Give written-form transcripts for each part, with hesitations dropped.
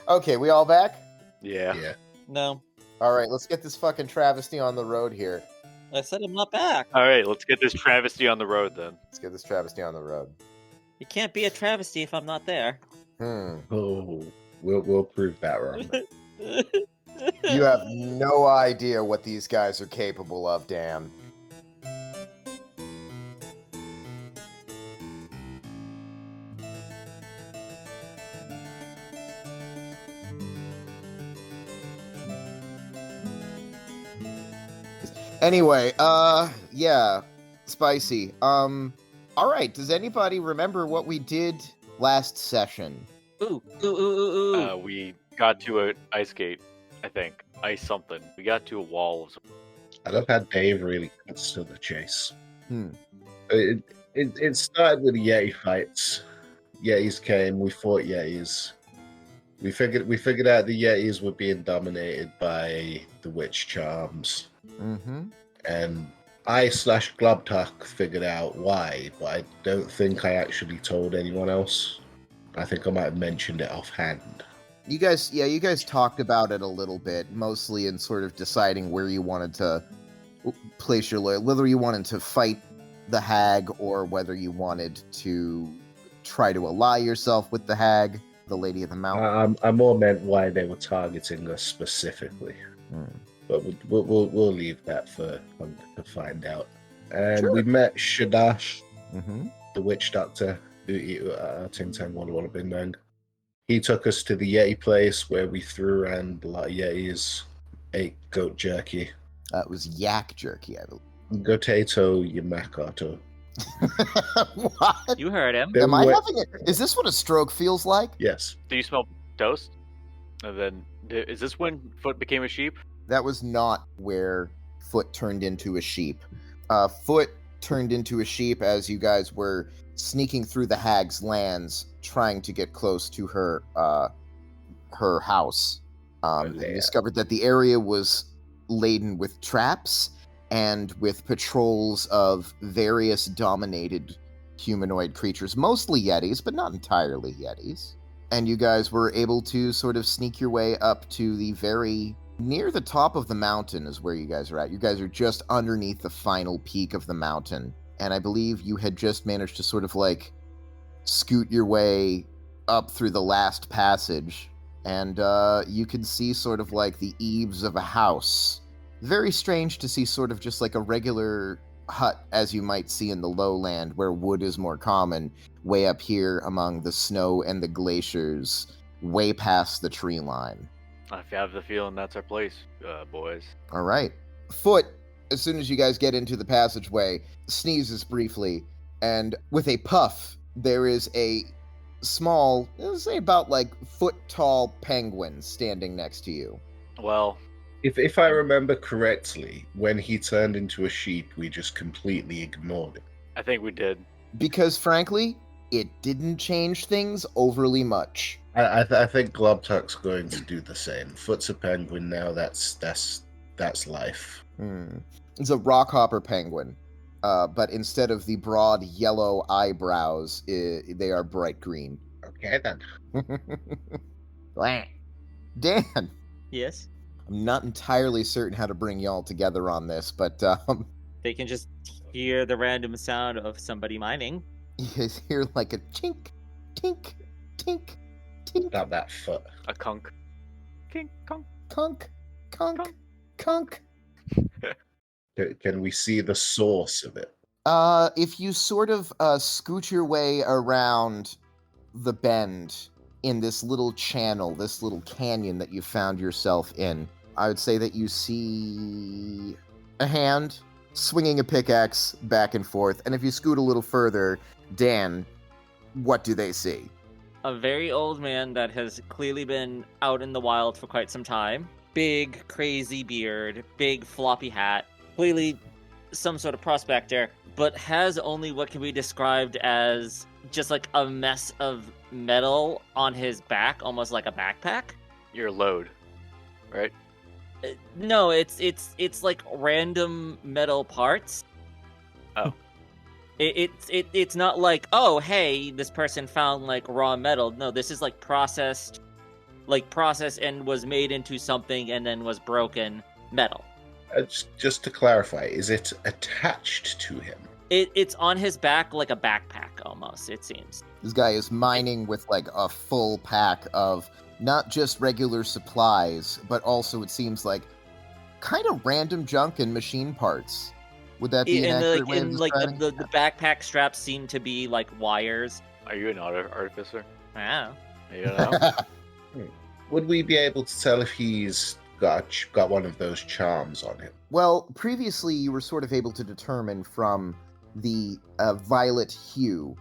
Okay, we all back? Yeah. No. All right, let's get this fucking travesty on the road here. I said I'm not back. All right, let's get this travesty on the road then. Let's get this travesty on the road. It can't be a travesty if I'm not there. Oh, we'll prove that wrong. You have no idea what these guys are capable of, Dan. Anyway, yeah, Spicy. All right, does anybody remember what we did last session? Ooh. We got to an ice gate, I think. Ice something. We got to a wall. I love how Dave really cuts to the chase. It started with the Yeti fights. Yetis came, we fought Yetis. We figured out the Yetis were being dominated by the witch charms. Mm-hmm. And I/Globtalk figured out why, but I don't think I actually told anyone else. I think I might have mentioned it offhand. You guys talked about it a little bit, mostly in sort of deciding where you wanted to place your loyalty, whether you wanted to fight the hag or whether you wanted to try to ally yourself with the hag, the Lady of the Mountain. I more meant why they were targeting us specifically. But we'll leave that for to find out. And Sure. we met Shoutout, Mm-hmm. the witch doctor, who Ting would have been known. He took us to the Yeti place where we threw around a lot of Yetis, ate goat jerky. It was yak jerky, I believe. Gotato Yamakoto. What? You heard him. Am I having it? Is this what a stroke feels like? Yes. Do you smell toast? And then, is this when Foot became a sheep? That was not where Foot turned into a sheep. Foot turned into a sheep as you guys were sneaking through the hag's lands, trying to get close to her house. You discovered that the area was laden with traps and with patrols of various dominated humanoid creatures, mostly Yetis, but not entirely Yetis. And you guys were able to sort of sneak your way up to the very near the top of the mountain is where you guys are at. You guys are just underneath the final peak of the mountain. And I believe you had just managed to sort of like scoot your way up through the last passage. And you can see sort of like the eaves of a house. Very strange to see sort of just like a regular hut as you might see in the lowland where wood is more common, way up here among the snow and the glaciers, way past the tree line. I have the feeling that's our place, boys. All right. Foot, as soon as you guys get into the passageway, sneezes briefly, and with a puff, there is a small, let's say about like foot-tall penguin standing next to you. Well, If I remember correctly, when he turned into a sheep, we just completely ignored it. I think we did. Because frankly, it didn't change things overly much. I think Globtalk's going to do the same. Foot's a penguin now. That's life. It's a rockhopper penguin, but instead of the broad yellow eyebrows, they are bright green. Okay then. Dan, Yes. I'm not entirely certain how to bring y'all together on this, but They can just hear the random sound of somebody mining. you guys hear like a chink, tink, tink, tink, Not that foot. A kunk. Kink, kunk. kunk, kunk, kunk. Can we see the source of it? If you sort of scoot your way around the bend in this little channel, this little canyon that you found yourself in, I would say that you see a hand swinging a pickaxe back and forth. And if you scoot a little further, Dan, what do they see? A very old man that has clearly been out in the wild for quite some time. Big, crazy beard, big, floppy hat. Clearly some sort of prospector, but has only what can be described as just like a mess of metal on his back, almost like a backpack. Your load, right? No, it's like random metal parts. Oh. It's not like, oh, hey, this person found like raw metal. No, this is like processed like processed and was made into something and then was broken metal. Just to clarify, is it attached to him? It's on his back like a backpack almost, it seems. This guy is mining with like a full pack of not just regular supplies, but also it seems like kind of random junk and machine parts. Would that be an accurate way of describing? The backpack straps seem to be like wires. Are you an artificer? Wow. You know? Would we be able to tell if he's got one of those charms on him? Well, previously you were sort of able to determine from the violet hue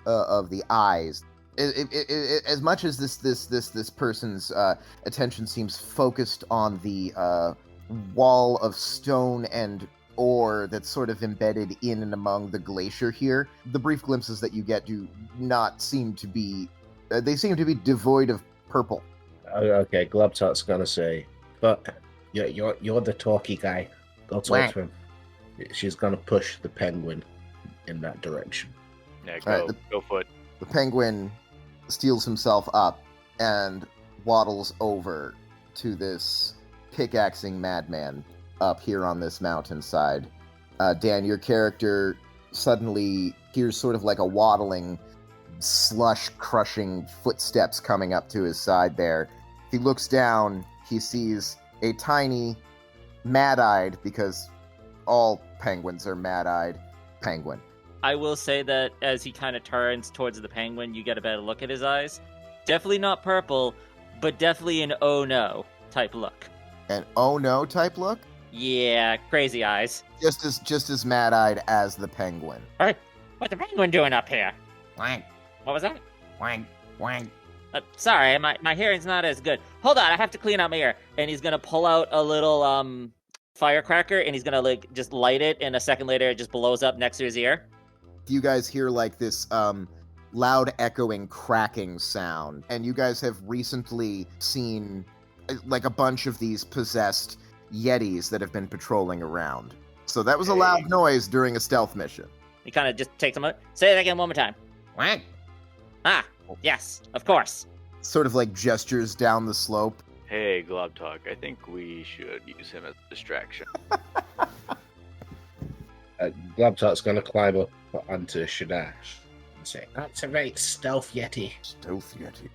of the eyes. As much as this person's attention seems focused on the wall of stone and ore that's sort of embedded in and among the glacier here, the brief glimpses that you get do not seem to be... they seem to be devoid of purple. Okay, Globtot's gonna say, but you're the talky guy. Go talk to him. She's gonna push the penguin in that direction. Yeah, go for it. The penguin steels himself up and waddles over to this pickaxing madman up here on this mountainside. Dan, your character suddenly hears sort of like a waddling, slush-crushing footsteps coming up to his side there. He looks down, he sees a tiny, mad-eyed, because all penguins are mad-eyed, penguin. I will say that as he kind of turns towards the penguin, you get a better look at his eyes. Definitely not purple, but definitely an oh no type look. An oh no type look? Yeah, crazy eyes. Just as mad-eyed as the penguin. Hey, what's the penguin doing up here? Wank, What was that? wank, wank. Sorry, my hearing's not as good. Hold on, I have to clean out my ear. And he's gonna pull out a little firecracker, and he's gonna like just light it, and a second later it just blows up next to his ear. You guys hear like this loud echoing cracking sound, and you guys have recently seen like a bunch of these possessed yetis that have been patrolling around. So that was a loud noise during a stealth mission. He kind of just takes a moment. Say that again one more time. Wank. Ah, yes, of course. Sort of like gestures down the slope. Hey, Globtalk, I think we should use him as a distraction. Globtot's gonna climb up onto Shoutout and say, "Activate stealth yeti." Stealth yeti.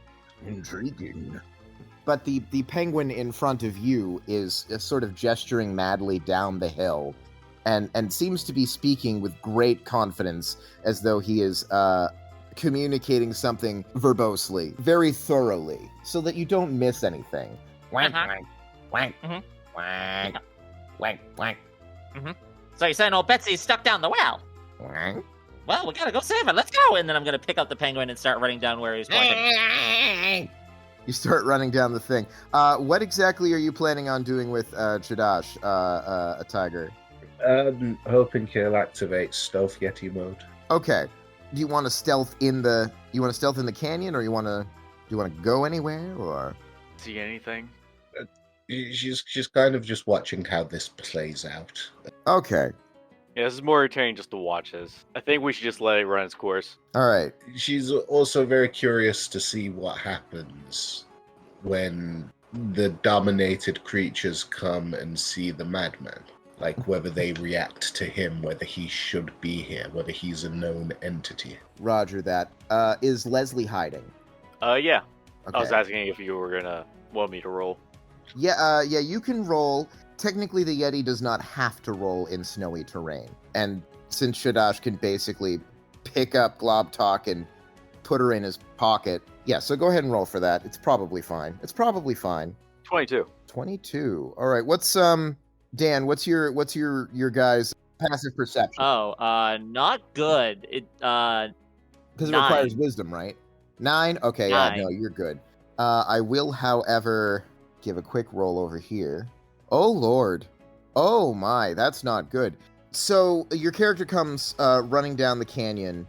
Intriguing. But the penguin in front of you is sort of gesturing madly down the hill and seems to be speaking with great confidence as though he is communicating something verbosely, very thoroughly, so that you don't miss anything. Wank, wank, wank, wank, wank, wank. So you're saying old Betsy's stuck down the well? Wank. Well, we gotta go save her. Let's go! And then I'm gonna pick up the penguin and start running down where he's pointing. You start running down the thing. What exactly are you planning on doing with Chadash, a tiger? Hoping he'll activate stealth yeti mode. Okay. Do you want to stealth in the canyon, or do you want to go anywhere, or See anything? She's kind of just watching how this plays out. okay. Yeah, this is more entertaining just to watch this. I think we should just let it run its course. All right. She's also very curious to see what happens when the dominated creatures come and see the madman. Like, whether they react to him, whether he should be here, whether he's a known entity. Roger that. Is Leslie hiding? Yeah. Okay. I was asking if you were gonna want me to roll. Yeah, you can roll. Technically, the Yeti does not have to roll in snowy terrain. And since Shadash can basically pick up Globtalk and put her in his pocket, yeah, so go ahead and roll for that. It's probably fine. 22. 22. All right, what's Dan, what's your guy's passive perception? Oh, not good. Because it 9. requires wisdom, right? 9? Okay, 9. Yeah, no, you're good. I will, however, give a quick roll over here. Oh, Lord. Oh, my, that's not good. So, your character comes running down the canyon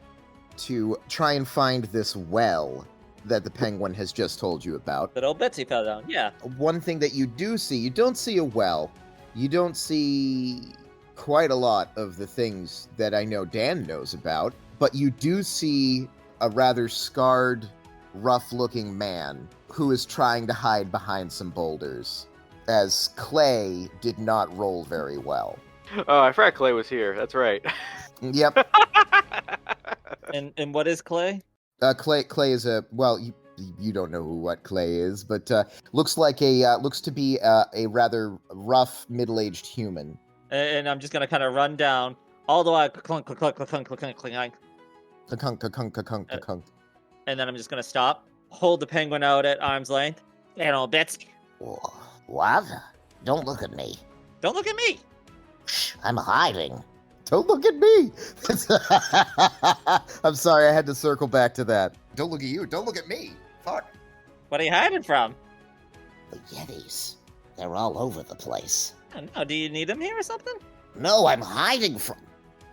to try and find this well that the penguin has just told you about. That old Betsy fell down, yeah. One thing that you do see, you don't see a well. You don't see quite a lot of the things that I know Dan knows about, but you do see a rather scarred rough-looking man who is trying to hide behind some boulders, as Clay did not roll very well. Oh, I forgot Clay was here. That's right. Yep. And what is Clay? Clay is you don't know what Clay is, but looks to be a rather rough middle-aged human. And I'm just gonna kind of run down all the way, clunk, clunk, clunk, clunk, clunk, clunk, clunk, Ka-kunk. and then I'm just gonna stop, hold the penguin out at arm's length, and all bets. What? Don't look at me. Don't look at me. Shh, I'm hiding. Don't look at me. I'm sorry, I had to circle back to that. Don't look at you. Don't look at me. Fuck. What are you hiding from? The Yetis. They're all over the place. I don't know. Do you need them here or something? No, I'm hiding from...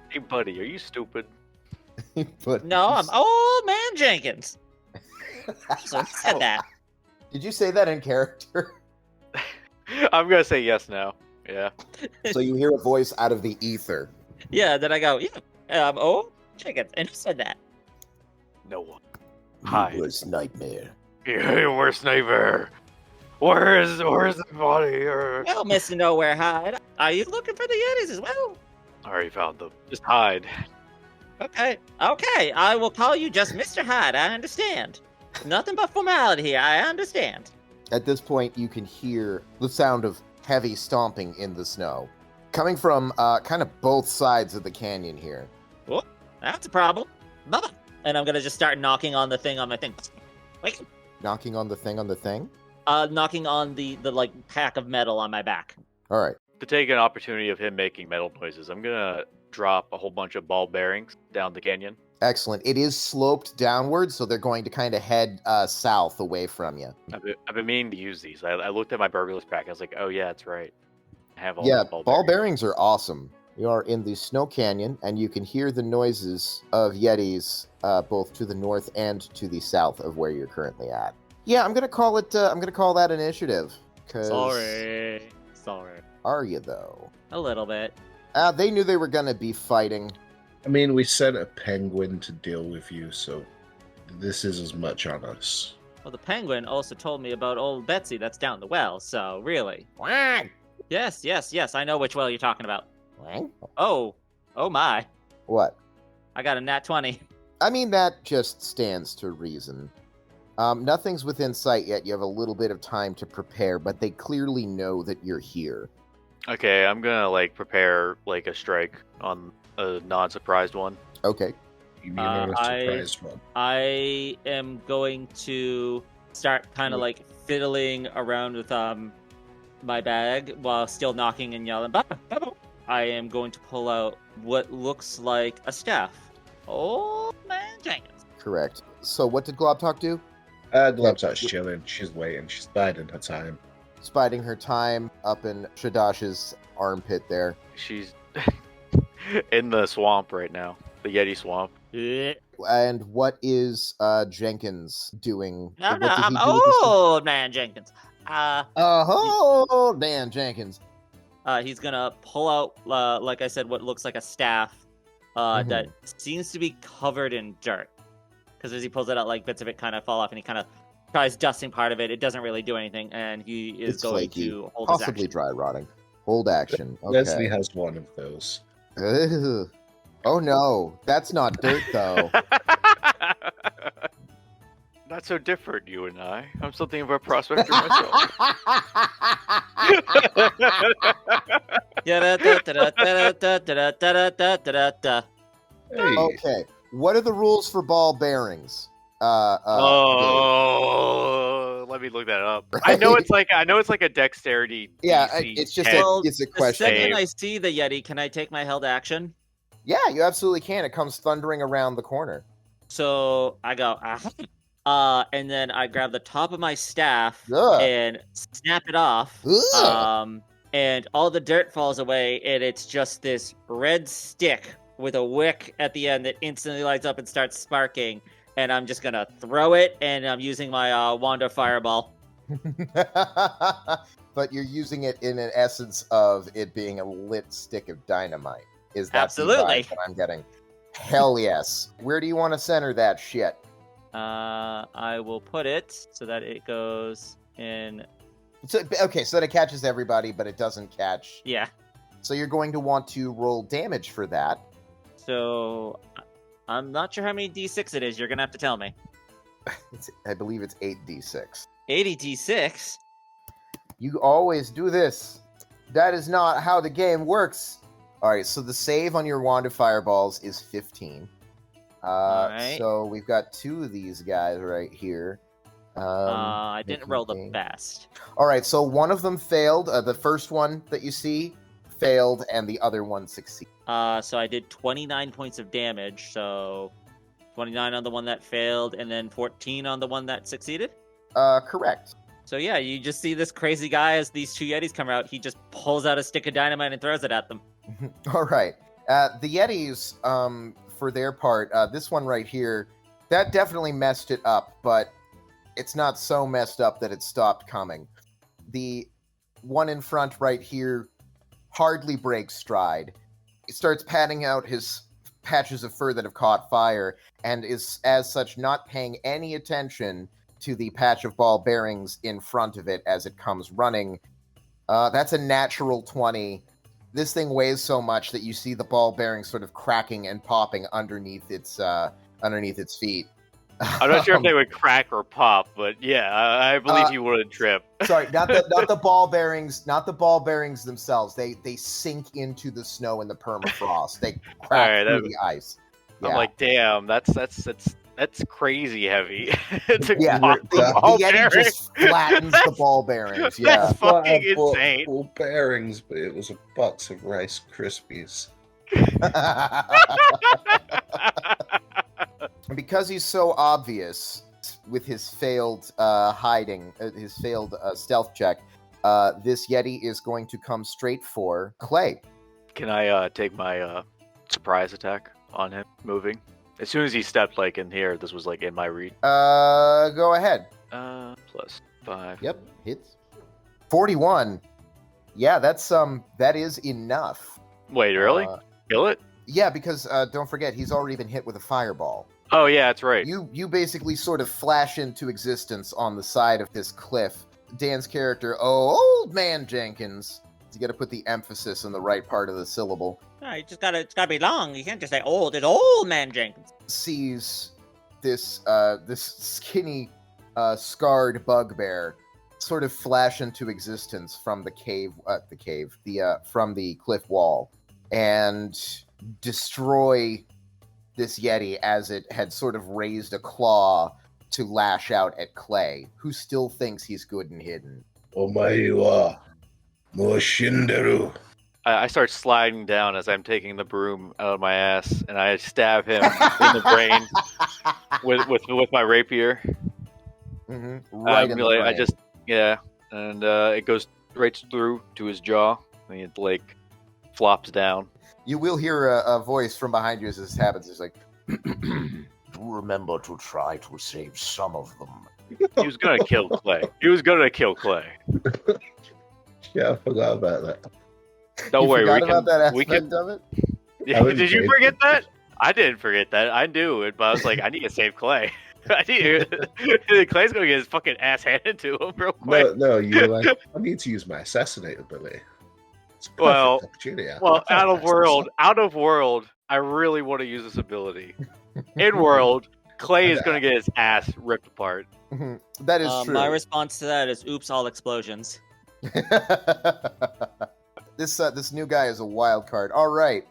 Hey, buddy, are you stupid? But No, I'm old man Jenkins. So he said that. Did you say that in character? I'm gonna say yes now. Yeah. So you hear a voice out of the ether. Yeah, then I go, yeah, I'm old Jenkins, and he said that. No one. Hi. Your worst nightmare. Your worst neighbor. Where's the body? Well, Mr. Nowhere Hide, are you looking for the Yetis as well? I already found them. Just hide. Okay, I will call you just Mr. Hyde, I understand. Nothing but formality here, I understand. At this point, you can hear the sound of heavy stomping in the snow, coming from kind of both sides of the canyon here. Oh, that's a problem. Bubba. And I'm gonna just start knocking on the thing on my thing. Wait. Knocking on the thing on the thing? Knocking on the like pack of metal on my back. All right. To take an opportunity of him making metal noises, I'm gonna drop a whole bunch of ball bearings down the canyon. Excellent. It is sloped downward, so they're going to kind of head south away from you. I've been meaning to use these. I looked at my burglar's pack. I was like, oh yeah, that's right. I have all Yeah, the ball bearings are awesome. You are in the snow canyon, and you can hear the noises of Yetis both to the north and to the south of where you're currently at. Yeah, I'm gonna call it. I'm gonna call that initiative. Sorry. Are you though? A little bit. They knew they were gonna be fighting. I mean, we sent a penguin to deal with you, so this is as much on us. Well, the penguin also told me about old Betsy that's down the well, so really. Quack! Yes, I know which well you're talking about. Quack? Oh my. What? I got a nat 20. I mean, that just stands to reason. Nothing's within sight yet. You have a little bit of time to prepare, but they clearly know that you're here. Okay, I'm gonna prepare a strike on a non-surprised one. Okay. You mean on a surprise one? I am going to start kind of fiddling around with my bag while still knocking and yelling. Baba. I am going to pull out what looks like a staff. Oh man, Jenkins. Correct. So what did Globtalk do? Globtalk's chilling. She's waiting. She's biding her time. Spiding her time up in Shadash's armpit there. She's in the swamp right now. The Yeti swamp. And what is Jenkins doing? No, What does he I'm do with his- old man Jenkins. Oh, Dan Jenkins. He's gonna pull out, like I said, what looks like a staff that seems to be covered in dirt. Because as he pulls it out, bits of it kind of fall off, and he kind of tries dusting part of it. It doesn't really do anything, and he is It's going flaky. to hold his Possibly action. dry rotting. Hold action. Leslie Okay. has one of those. Ugh. Oh no, that's not dirt though. Not so different, you and I. I'm something of a prospector myself. Da-da-da-da-da-da-da-da-da-da-da. Hey, Okay. What are the rules for ball bearings? Let me look that up. I know it's like a dexterity. Yeah, DC it's just 10. it's a The question. second I see the Yeti, can I take my held action? Yeah, you absolutely can. It comes thundering around the corner. So I go, and then I grab the top of my staff Ugh. and snap it off. Ugh. And all the dirt falls away, and it's just this red stick with a wick at the end that instantly lights up and starts sparking. And I'm just gonna throw it, and I'm using my Wand of Fireball. But you're using it in an essence of it being a lit stick of dynamite. Is that the Absolutely. vibe that I'm getting? Hell yes. Where do you want to center that shit? I will put it so that it goes in. So that it catches everybody, but it doesn't catch. Yeah. So you're going to want to roll damage for that. So I'm not sure how many d6 it is. You're gonna have to tell me. I believe it's 8d6. 80 d6. You always do this. That is not how the game works. All right, so the save on your wand of fireballs is 15. Alright. So we've got 2 of these guys right here. I didn't roll the best. All right, so one of them failed. The first one that you see failed, and the other one succeeded. So I did 29 points of damage. So 29 on the one that failed, and then 14 on the one that succeeded. Correct. So yeah, you just see this crazy guy as these 2 Yetis come out. He just pulls out a stick of dynamite and throws it at them. All right. The Yetis, for their part, this one right here, that definitely messed it up, but it's not so messed up that it stopped coming. The one in front right here hardly breaks stride. He starts patting out his patches of fur that have caught fire, and is, as such, not paying any attention to the patch of ball bearings in front of it as it comes running. That's a natural 20. This thing weighs so much that you see the ball bearings sort of cracking and popping underneath its feet. I'm not sure if they would crack or pop, but yeah, I believe he wouldn't trip. Sorry, not the ball bearings, not the ball bearings themselves. They sink into the snow and the permafrost. They crack through the ice. Yeah. I'm like, damn, that's crazy heavy. The Yeti just flattens the ball bearings. Yeah, that's fucking insane. Ball bearings, but it was a box of Rice Krispies. Because he's so obvious with his failed his failed stealth check, this Yeti is going to come straight for Clay. Can I take my surprise attack on him moving? As soon as he stepped in here, this was in my reach. Go ahead. +5. Yep, hits. 41. Yeah, that is enough. Wait, really? Kill it? Yeah, because don't forget, he's already been hit with a fireball. Oh yeah, that's right. You basically sort of flash into existence on the side of this cliff. Dan's character, Old Man Jenkins. You got to put the emphasis on the right part of the syllable. No, it's gotta be long. You can't just say old. It's Old Man Jenkins. Sees this skinny, scarred bugbear sort of flash into existence from from the cliff wall, and destroy this Yeti as it had sort of raised a claw to lash out at Clay, who still thinks he's good and hidden. Omae wa Moshinderu. I start sliding down as I'm taking the broom out of my ass, and I stab him in the brain with my rapier. Mm-hmm. Right in the brain. I just and it goes right through to his jaw, and it flops down. You will hear a voice from behind you as this happens. It's like, do remember to try to save some of them. He was gonna kill Clay. Yeah, I forgot about that. Don't worry, we can. That aspect of it? Yeah, did you forget that? I didn't forget that. I knew it, but I was like, I need to save Clay. Clay's gonna get his fucking ass handed to him real quick. No, you're like, I need to use my assassinate ability. It's a perfect opportunity. Out of world, I really want to use this ability. In world, Clay is gonna get his ass ripped apart. That is true. My response to that is, oops, all explosions. This new guy is a wild card. All right,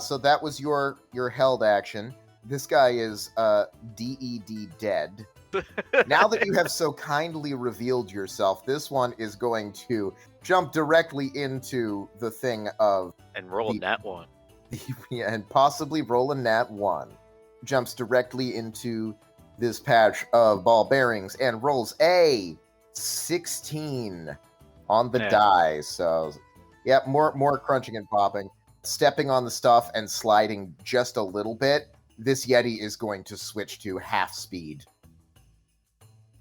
so that was your held action. This guy is DED dead. Now that you have so kindly revealed yourself, this one is going to jump directly into the thing of and roll a nat 1. And possibly roll a nat 1. Jumps directly into this patch of ball bearings and rolls a 16 on the die. So, yeah, more crunching and popping. Stepping on the stuff and sliding just a little bit, this Yeti is going to switch to half speed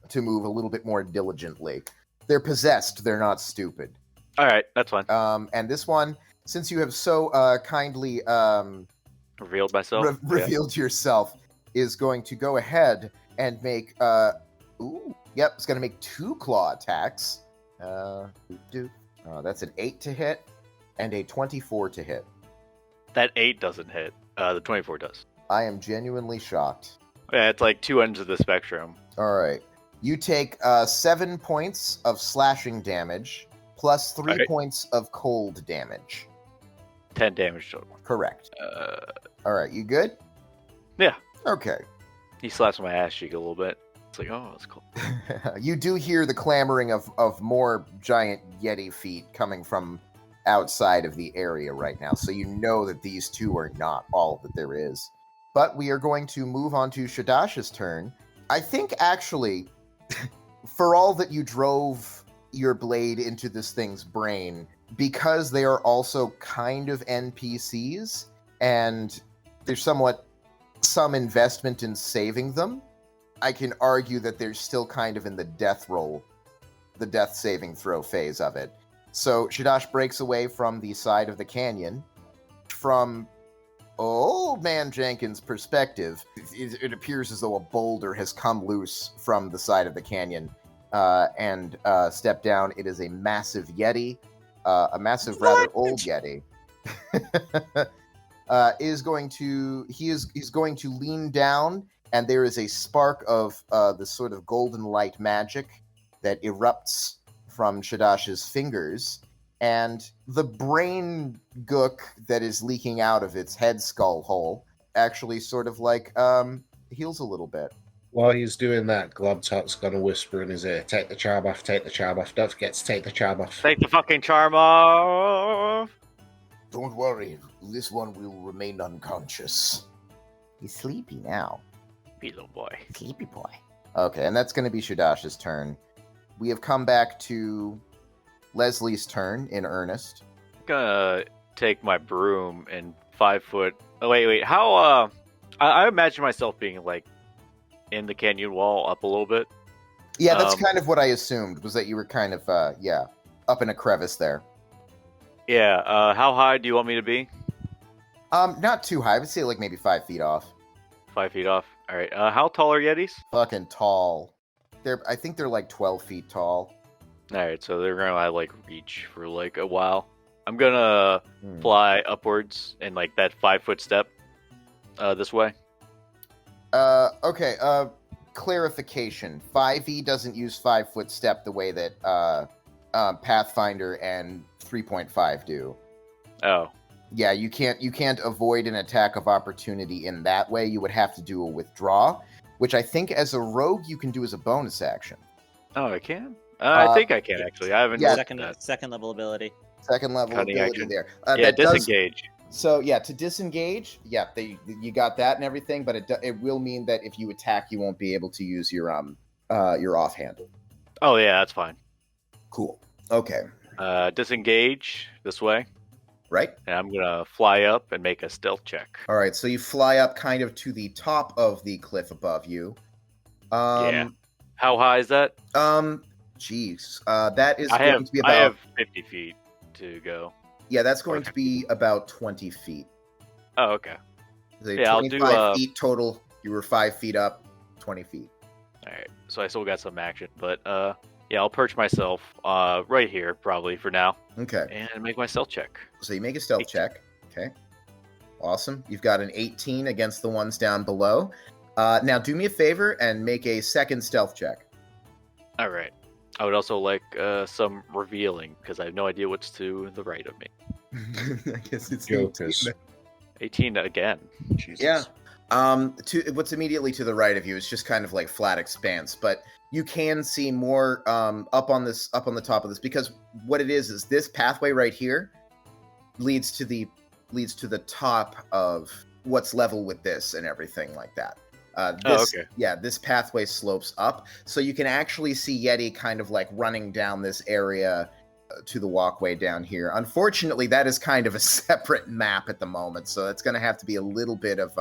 to move a little bit more diligently. They're possessed. They're not stupid. All right, that's fine. And this one, since you have so kindly revealed myself, revealed yourself, is going to go ahead and make it's going to make 2 claw attacks. That's an 8 to hit and a 24 to hit. That 8 doesn't hit. The 24 does. I am genuinely shocked. Yeah, it's like 2 ends of the spectrum. All right. You take 7 points of slashing damage plus 3 points of cold damage. 10 damage total. Correct. All right, you good? Yeah. Okay. He slaps my ass cheek a little bit. It's like, oh, that's cool. You do hear the clamoring of more giant Yeti feet coming from outside of the area right now, so you know that these two are not all that there is. But we are going to move on to Shadash's turn. I think, actually, for all that you drove your blade into this thing's brain, because they are also kind of NPCs, and there's somewhat some investment in saving them, I can argue that they're still kind of in the death roll, the death saving throw phase of it. So Shadash breaks away from the side of the canyon. From Old Man Jenkins' perspective, it appears as though a boulder has come loose from the side of the canyon and stepped down. It is a massive Yeti, a massive, rather old Yeti. He's going to lean down, and there is a spark of this sort of golden light magic that erupts from Shadash's fingers, and the brain gook that is leaking out of its head skull hole actually sort of like heals a little bit. While he's doing that, Globtop's going to whisper in his ear, take the charm off, take the charm off. Don't forget to take the charm off. Take the fucking charm off! Don't worry, this one will remain unconscious. He's sleepy now. Be little boy. Sleepy boy. Okay, and that's going to be Shadash's turn. We have come back to Leslie's turn in earnest. I'm gonna take my broom and 5 foot... Oh, wait. How, I imagine myself being, like, in the canyon wall up a little bit. Yeah, that's kind of what I assumed, was that you were kind of, up in a crevice there. Yeah, how high do you want me to be? Not too high. I would say, like, maybe 5 feet off. 5 feet off. Alright, how tall are Yetis? Fucking tall. I think they're, like, 12 feet tall. Alright, so they're gonna, like, reach for, like, a while. I'm gonna fly upwards in, like, that 5 foot step, this way. Okay, clarification. 5e doesn't use 5 foot step the way that, Pathfinder and 3.5 do. Oh. Yeah, you can't avoid an attack of opportunity in that way. You would have to do a withdraw, which I think as a rogue you can do as a bonus action. Oh, I can? I think I can, actually. I haven't second level ability. Second level Cutting ability action. there. Yeah, disengage. So, yeah, to disengage, you got that and everything, but it will mean that if you attack, you won't be able to use your offhand. Oh, yeah, that's fine. Cool. Okay. Disengage this way. Right. And I'm going to fly up and make a stealth check. All right, so you fly up kind of to the top of the cliff above you. Yeah. How high is that? Jeez. That is going to be about... I have 50 feet to go. Yeah, that's going to be about 20 feet. Oh, okay. So 25 feet total. You were 5 feet up, 20 feet. All right, so I still got some action, but yeah, I'll perch myself right here probably for now. Okay. And make my stealth check. So you make a stealth check. Okay. Awesome. You've got an 18 against the ones down below. Now do me a favor and make a second stealth check. All right. I would also like some revealing, because I have no idea what's to the right of me. I guess it's Jokers. 18 again. Jesus. Yeah. What's immediately to the right of you is just kind of like flat expanse, but you can see more up on the top of this, because what it is this pathway right here leads to the top of what's level with this and everything like that. Okay. Yeah, this pathway slopes up, so you can actually see Yeti kind of like running down this area to the walkway down here. Unfortunately, that is kind of a separate map at the moment, so it's going to have to be a little bit of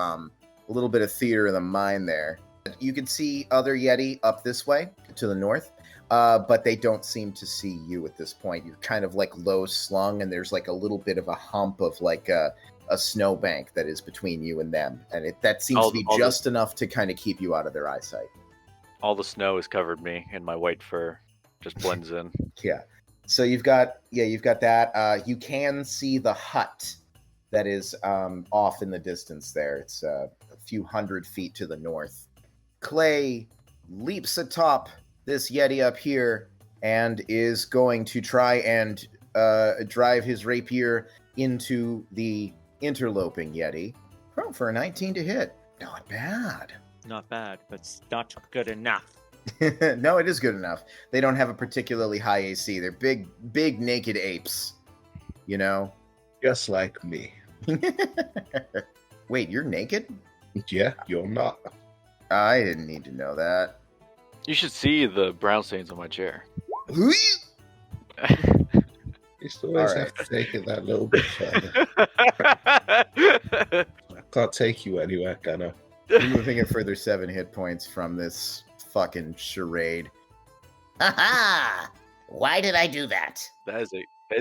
theater of the mind there. You can see other Yeti up this way to the north, but they don't seem to see you at this point. You're kind of like low slung, and there's like a little bit of a hump of like a snowbank that is between you and them, and that seems to be just enough to kind of keep you out of their eyesight. All the snow has covered me, and my white fur just blends in. Yeah. So you've got that. You can see the hut that is off in the distance there. It's a few hundred feet to the north. Clay leaps atop this Yeti up here and is going to try and drive his rapier into the interloping Yeti. Oh, for a 19 to hit. Not bad. Not bad, but it's not good enough. No, it is good enough. They don't have a particularly high AC. They're big naked apes. You know? Just like me. Wait, you're naked? Yeah, you're not. I didn't need to know that. You should see the brown stains on my chair. You still always have to take it that little bit further. I can't take you anywhere, can I? Removing a further 7 hit points from this fucking charade. Aha! Why did I do that? That is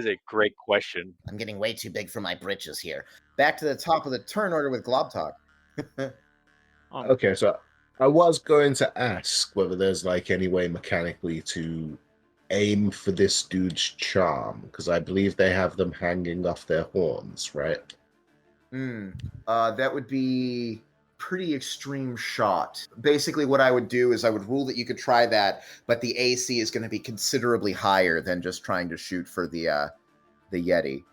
a great question. I'm getting way too big for my britches here. Back to the top of the turn order with Globtalk. Okay, so I was going to ask whether there's like any way mechanically to aim for this dude's charm, because I believe they have them hanging off their horns, right? That would be pretty extreme shot. Basically, what I would do is I would rule that you could try that, but the AC is going to be considerably higher than just trying to shoot for the Yeti.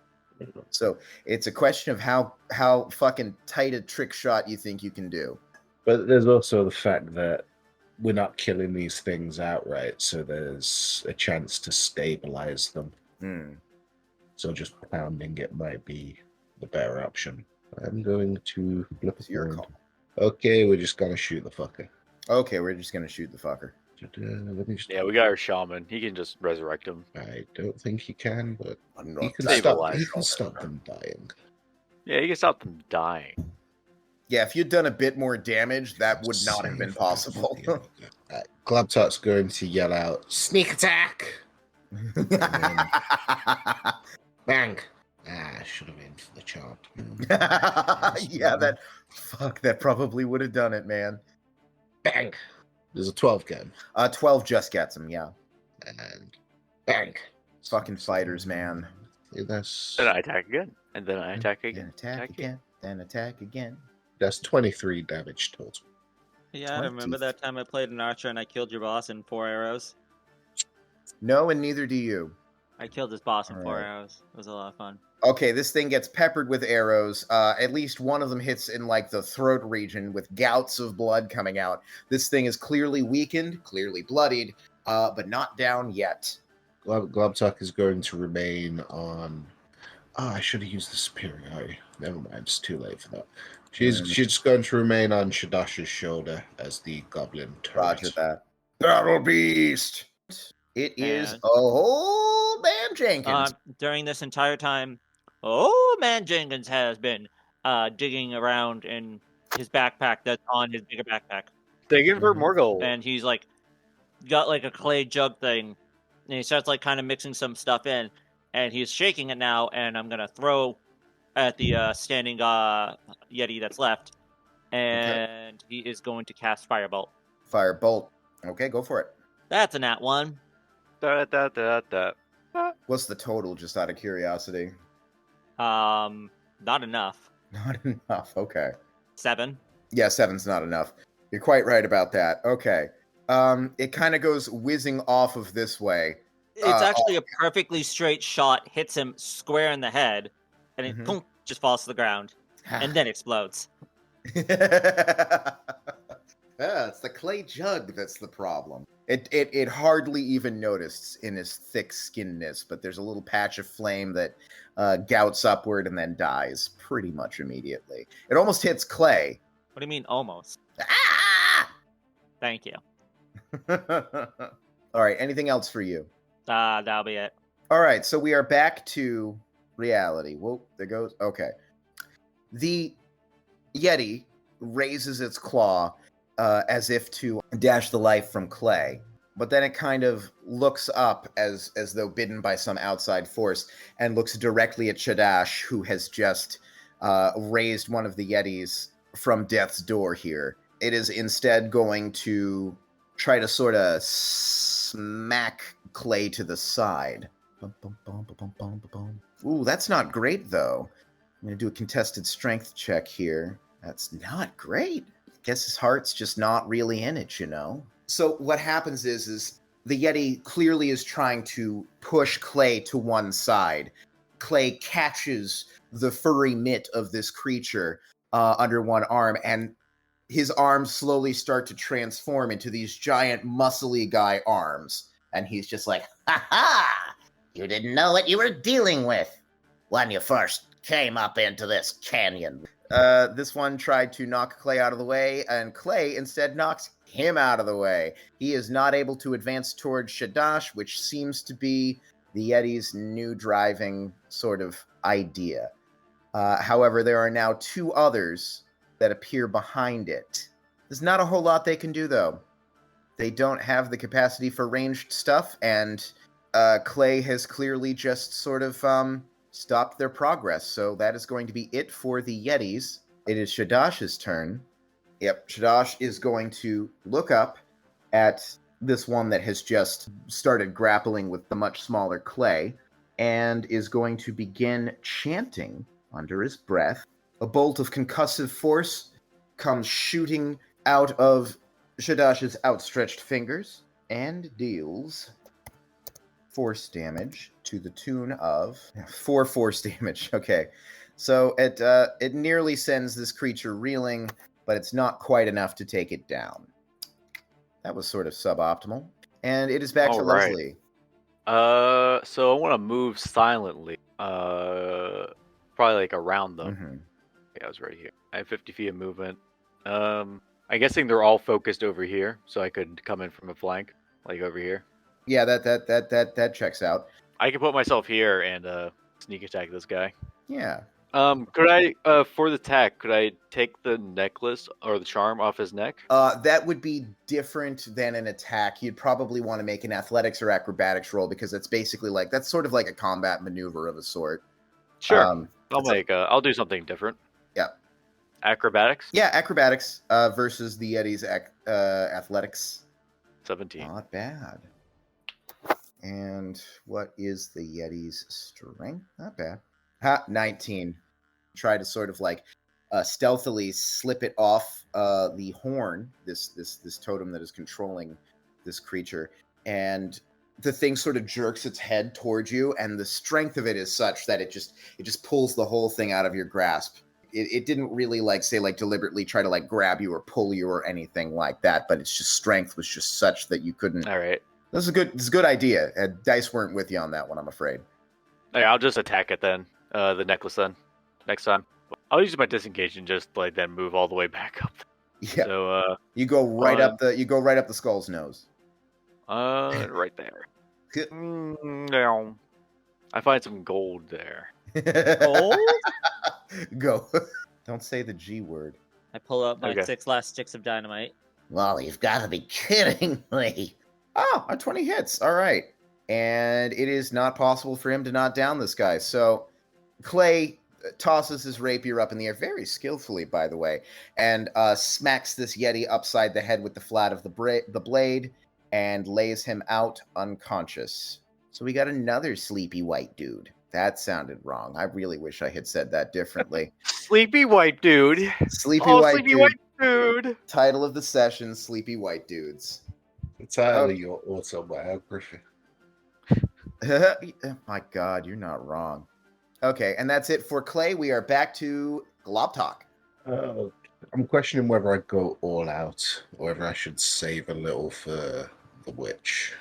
So it's a question of how fucking tight a trick shot you think you can do. But there's also the fact that we're not killing these things outright, so there's a chance to stabilize them. So just pounding it might be the better option. I'm going to flip a coin. Okay, we're just gonna shoot the fucker. Okay, we're just gonna shoot the fucker. Yeah, we got our shaman. He can just resurrect him. I don't think he can, but he can stop them dying. Yeah, he can stop them dying. Yeah, if you'd done a bit more damage, that would not have been possible. Globtalk's going to yell out, "Sneak attack!" Bang! I should have aimed for the charm. Yeah, that probably would have done it, man. Bang! There's a 12 gun. 12 just gets him, yeah. And bang! Fucking fighters, man. Then I attack again, and then I attack again. Then attack again, then attack again. That's 23 damage total. Yeah, I remember that time I played an archer and I killed your boss in 4 arrows. No, and neither do you. I killed this boss in 4 arrows. It was a lot of fun. Okay, this thing gets peppered with arrows. At least one of them hits in like the throat region with gouts of blood coming out. This thing is clearly weakened, clearly bloodied, but not down yet. Globtalk is going to remain on... Oh, I should have used the superiority. Never mind, it's too late for that. She's going to remain on Shadash's shoulder as the goblin turret. Roger that. Battle Beast! It is Old Man Jenkins. During this entire time, Old Man Jenkins has been digging around in his backpack that's on his bigger backpack. Digging for more gold. And he's like, got like a clay jug thing. And he starts like kind of mixing some stuff in. And he's shaking it now, and I'm going to throw at the standing Yeti that's left. And he is going to cast Firebolt. Firebolt. Okay, go for it. That's a nat 1. What's the total, just out of curiosity? Not enough. Not enough, okay. 7. Yeah, 7's not enough. You're quite right about that. Okay. It kind of goes whizzing off of this way. It's actually a perfectly straight shot, hits him square in the head, and it boom, just falls to the ground, and then explodes. It's the clay jug that's the problem. It hardly even noticed in his thick skinness, but there's a little patch of flame that gouts upward and then dies pretty much immediately. It almost hits Clay. What do you mean, almost? Ah! Thank you. All right, anything else for you? That'll be it. All right, so we are back to reality. Whoa, there goes. Okay. The Yeti raises its claw as if to dash the life from Clay, but then it kind of looks up as though bidden by some outside force and looks directly at Shadash, who has just raised one of the Yetis from death's door here. It is instead going to try to sort of smack Clay to the side. Ooh, that's not great, though. I'm going to do a contested strength check here. That's not great. Guess his heart's just not really in it, you know? So what happens is the Yeti clearly is trying to push Clay to one side. Clay catches the furry mitt of this creature under one arm, and his arms slowly start to transform into these giant muscly guy arms. And he's just like, Ha ha! You didn't know what you were dealing with when you first came up into this canyon. This one tried to knock Clay out of the way, and Clay instead knocks him out of the way. He is not able to advance towards Shoutout, which seems to be the Yeti's new driving sort of idea. However, there are now two others that appear behind it. There's not a whole lot they can do, though. They don't have the capacity for ranged stuff, and Clay has clearly just sort of stopped their progress. So that is going to be it for the Yetis. It is Shadash's turn. Yep, Shadash is going to look up at this one that has just started grappling with the much smaller Clay, and is going to begin chanting under his breath. A bolt of concussive force comes shooting out of Shadash's outstretched fingers and deals force damage to the tune of 4 force damage. Okay, so it nearly sends this creature reeling, but it's not quite enough to take it down. That was sort of suboptimal. And it is back to right. Leslie. So I want to move silently. Probably like around them. Mm-hmm. Yeah, I was right here. I have 50 feet of movement. I'm guessing they're all focused over here, so I could come in from a flank, like over here. Yeah, that checks out. I could put myself here and sneak attack this guy. Yeah. Could I, for the attack, could I take the necklace or the charm off his neck? That would be different than an attack. You'd probably want to make an athletics or acrobatics roll, because that's basically that's sort of like a combat maneuver of a sort. Sure. I'll do something different. Yeah. Acrobatics? Yeah, acrobatics versus the Yeti's athletics. 17. Not bad. And what is the Yeti's strength? Not bad. 19. Try to sort of stealthily slip it off the horn, this totem that is controlling this creature, and the thing sort of jerks its head towards you, and the strength of it is such that it just pulls the whole thing out of your grasp. It didn't really deliberately try to grab you or pull you or anything like that, but its just strength was just such that you couldn't. All right. This is a good idea. Dice weren't with you on that one, I'm afraid. Hey, I'll just attack it then. The necklace then. Next time. I'll use my disengage and just then move all the way back up. Yeah. So you go right up the skull's nose. Right there. No. I find some gold there. Gold? Go. Don't say the G word. I pull up my Okay. 6 last sticks of dynamite. Well, you've got to be kidding me. Oh, a 20 hits. All right. And it is not possible for him to knock down this guy. So Clay tosses his rapier up in the air, very skillfully, by the way, and smacks this Yeti upside the head with the flat of the blade and lays him out unconscious. So we got another sleepy white dude. That sounded wrong. I really wish I had said that differently. Sleepy white dude. Sleepy White dude. Title of the session, Sleepy White Dudes. The title of your autobiography. My God, you're not wrong. Okay, and that's it for Clay. We are back to Glob Talk. I'm questioning whether I go all out or whether I should save a little for the witch.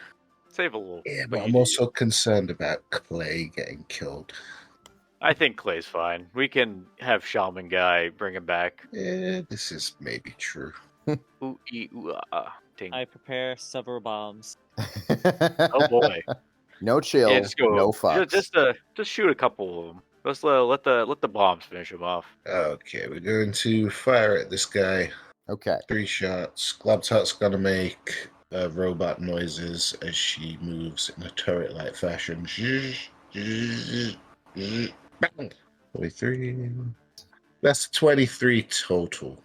Save a little. Yeah, but I'm also concerned about Clay getting killed. I think Clay's fine. We can have Shaman guy bring him back. Yeah, this is maybe true. Ooh, ee, ooh, ah. Ting. I prepare several bombs. Oh boy. No chill, Yeah, just go. no fucks. Just shoot a couple of them. Let's let the bombs finish him off. Okay, we're going to fire at this guy. Okay. 3 shots. Globtot's gonna make robot noises as she moves in a turret-like fashion. 43. That's 23 total.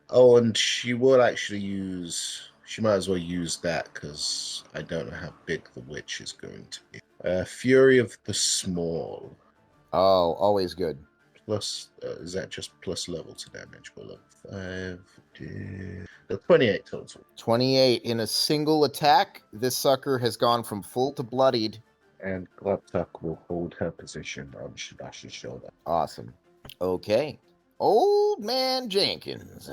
Oh, and she will actually use. She might as well use that because I don't know how big the witch is going to be. Fury of the Small. Oh, always good. Plus, is that just plus level to damage? Well, level 5. 28 total. 28 in a single attack. This sucker has gone from full to bloodied. And Gluptuck will hold her position on Shadash's shoulder. Awesome. Okay. Old Man Jenkins.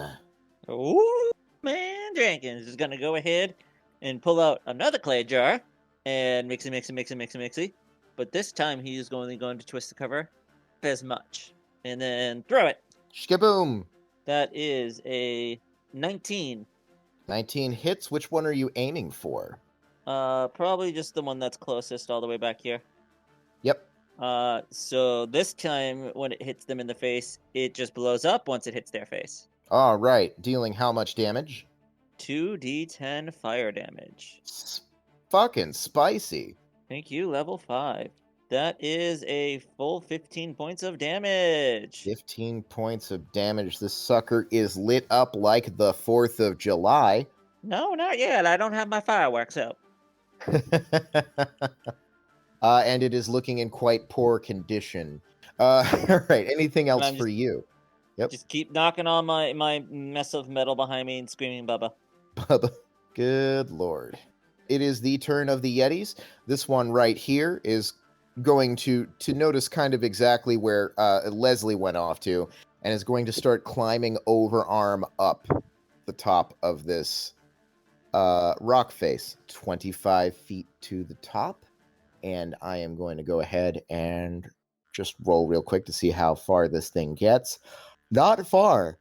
Ooh, man, Jenkins is gonna go ahead and pull out another clay jar and mixy. But this time he is going to twist the cover as much and then throw it. Shkaboom. That is a 19. 19 hits. Which one are you aiming for? Probably just the one that's closest all the way back here. Yep. So this time when it hits them in the face, it just blows up once it hits their face. All right. Dealing how much damage? 2d10 fire damage. Fucking spicy. Thank you, level 5. That is a full 15 points of damage. 15 points of damage. This sucker is lit up like the 4th of July. No, not yet. I don't have my fireworks out. And it is looking in quite poor condition. All right. Anything else for you? Yep. Just keep knocking on my mess of metal behind me and screaming, Bubba. Bubba. Good lord. It is the turn of the Yetis. This one right here is going to notice kind of exactly where Leslie went off to, and is going to start climbing overarm up the top of this rock face. 25 feet to the top. And I am going to go ahead and just roll real quick to see how far this thing gets. Not far.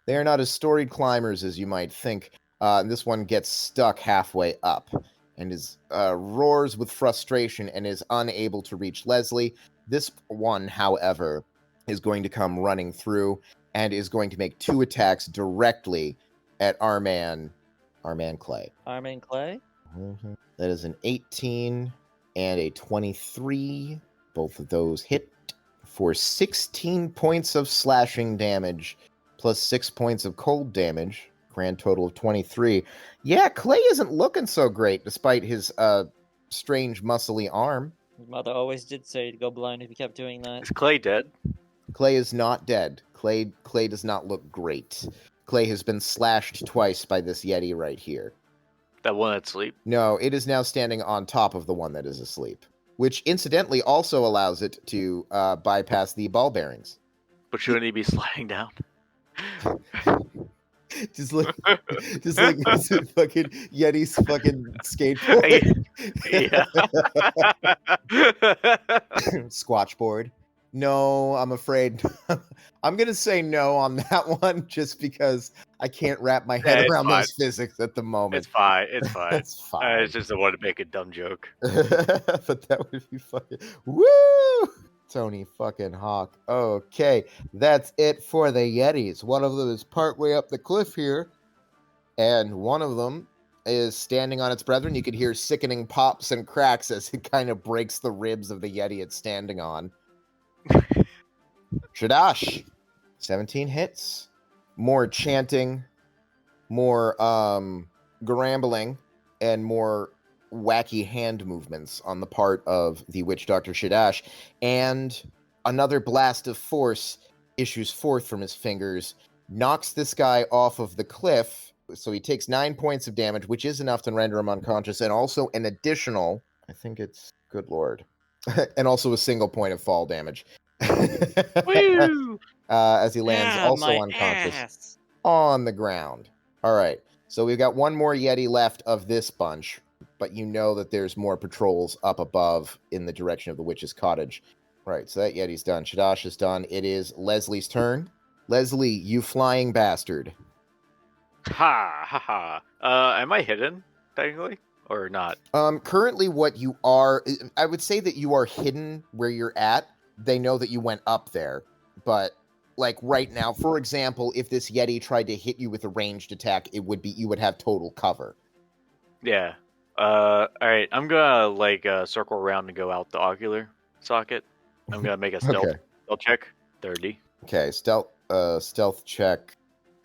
They are not as storied climbers as you might think. This one gets stuck halfway up and is roars with frustration and is unable to reach Leslie. This one, however, is going to come running through and is going to make 2 attacks directly at our man Clay. Arman Clay? Mm-hmm. That is an 18 and a 23. Both of those hit for 16 points of slashing damage, plus 6 points of cold damage. Grand total of 23. Yeah, Clay isn't looking so great, despite his strange muscly arm. His mother always did say to go blind if he kept doing that. Is Clay dead? Clay is not dead. Clay does not look great. Clay has been slashed twice by this Yeti right here. That one that's asleep? No, it is now standing on top of the one that is asleep, which incidentally also allows it to bypass the ball bearings. But shouldn't he be sliding down? just like fucking Yeti's fucking skateboard. Yeah. Squatchboard. No, I'm afraid. I'm going to say no on that one just because I can't wrap my head around those physics at the moment. It's fine. It's fine. It's fine. It's just I wanted to make a dumb joke. But that would be fucking... Woo! Tony fucking Hawk. Okay, that's it for the Yetis. One of them is partway up the cliff here, and one of them is standing on its brethren. You could hear sickening pops and cracks as it kind of breaks the ribs of the Yeti it's standing on. Shadash, 17 hits. More chanting, more grambling, and more wacky hand movements on the part of the witch doctor Shadash, and another blast of force issues forth from his fingers, knocks this guy off of the cliff, so he takes 9 points of damage, which is enough to render him unconscious, and also an additional, I think it's, good lord, and also a single point of fall damage. Woo! As he lands also unconscious on the ground. All right, so we've got one more Yeti left of this bunch, but you know that there's more patrols up above in the direction of the witch's cottage. Right, so that Yeti's done. Shadash is done. It is Leslie's turn. Leslie, you flying bastard. Ha. Am I hidden, technically? Or not? Currently what you are... I would say that you are hidden where you're at. They know that you went up there. But, like, right now, for example, if this Yeti tried to hit you with a ranged attack, it would be... You would have total cover. Yeah. Alright, I'm gonna, circle around and go out the ocular socket. I'm gonna make a stealth check. 30. Okay, stealth stealth check.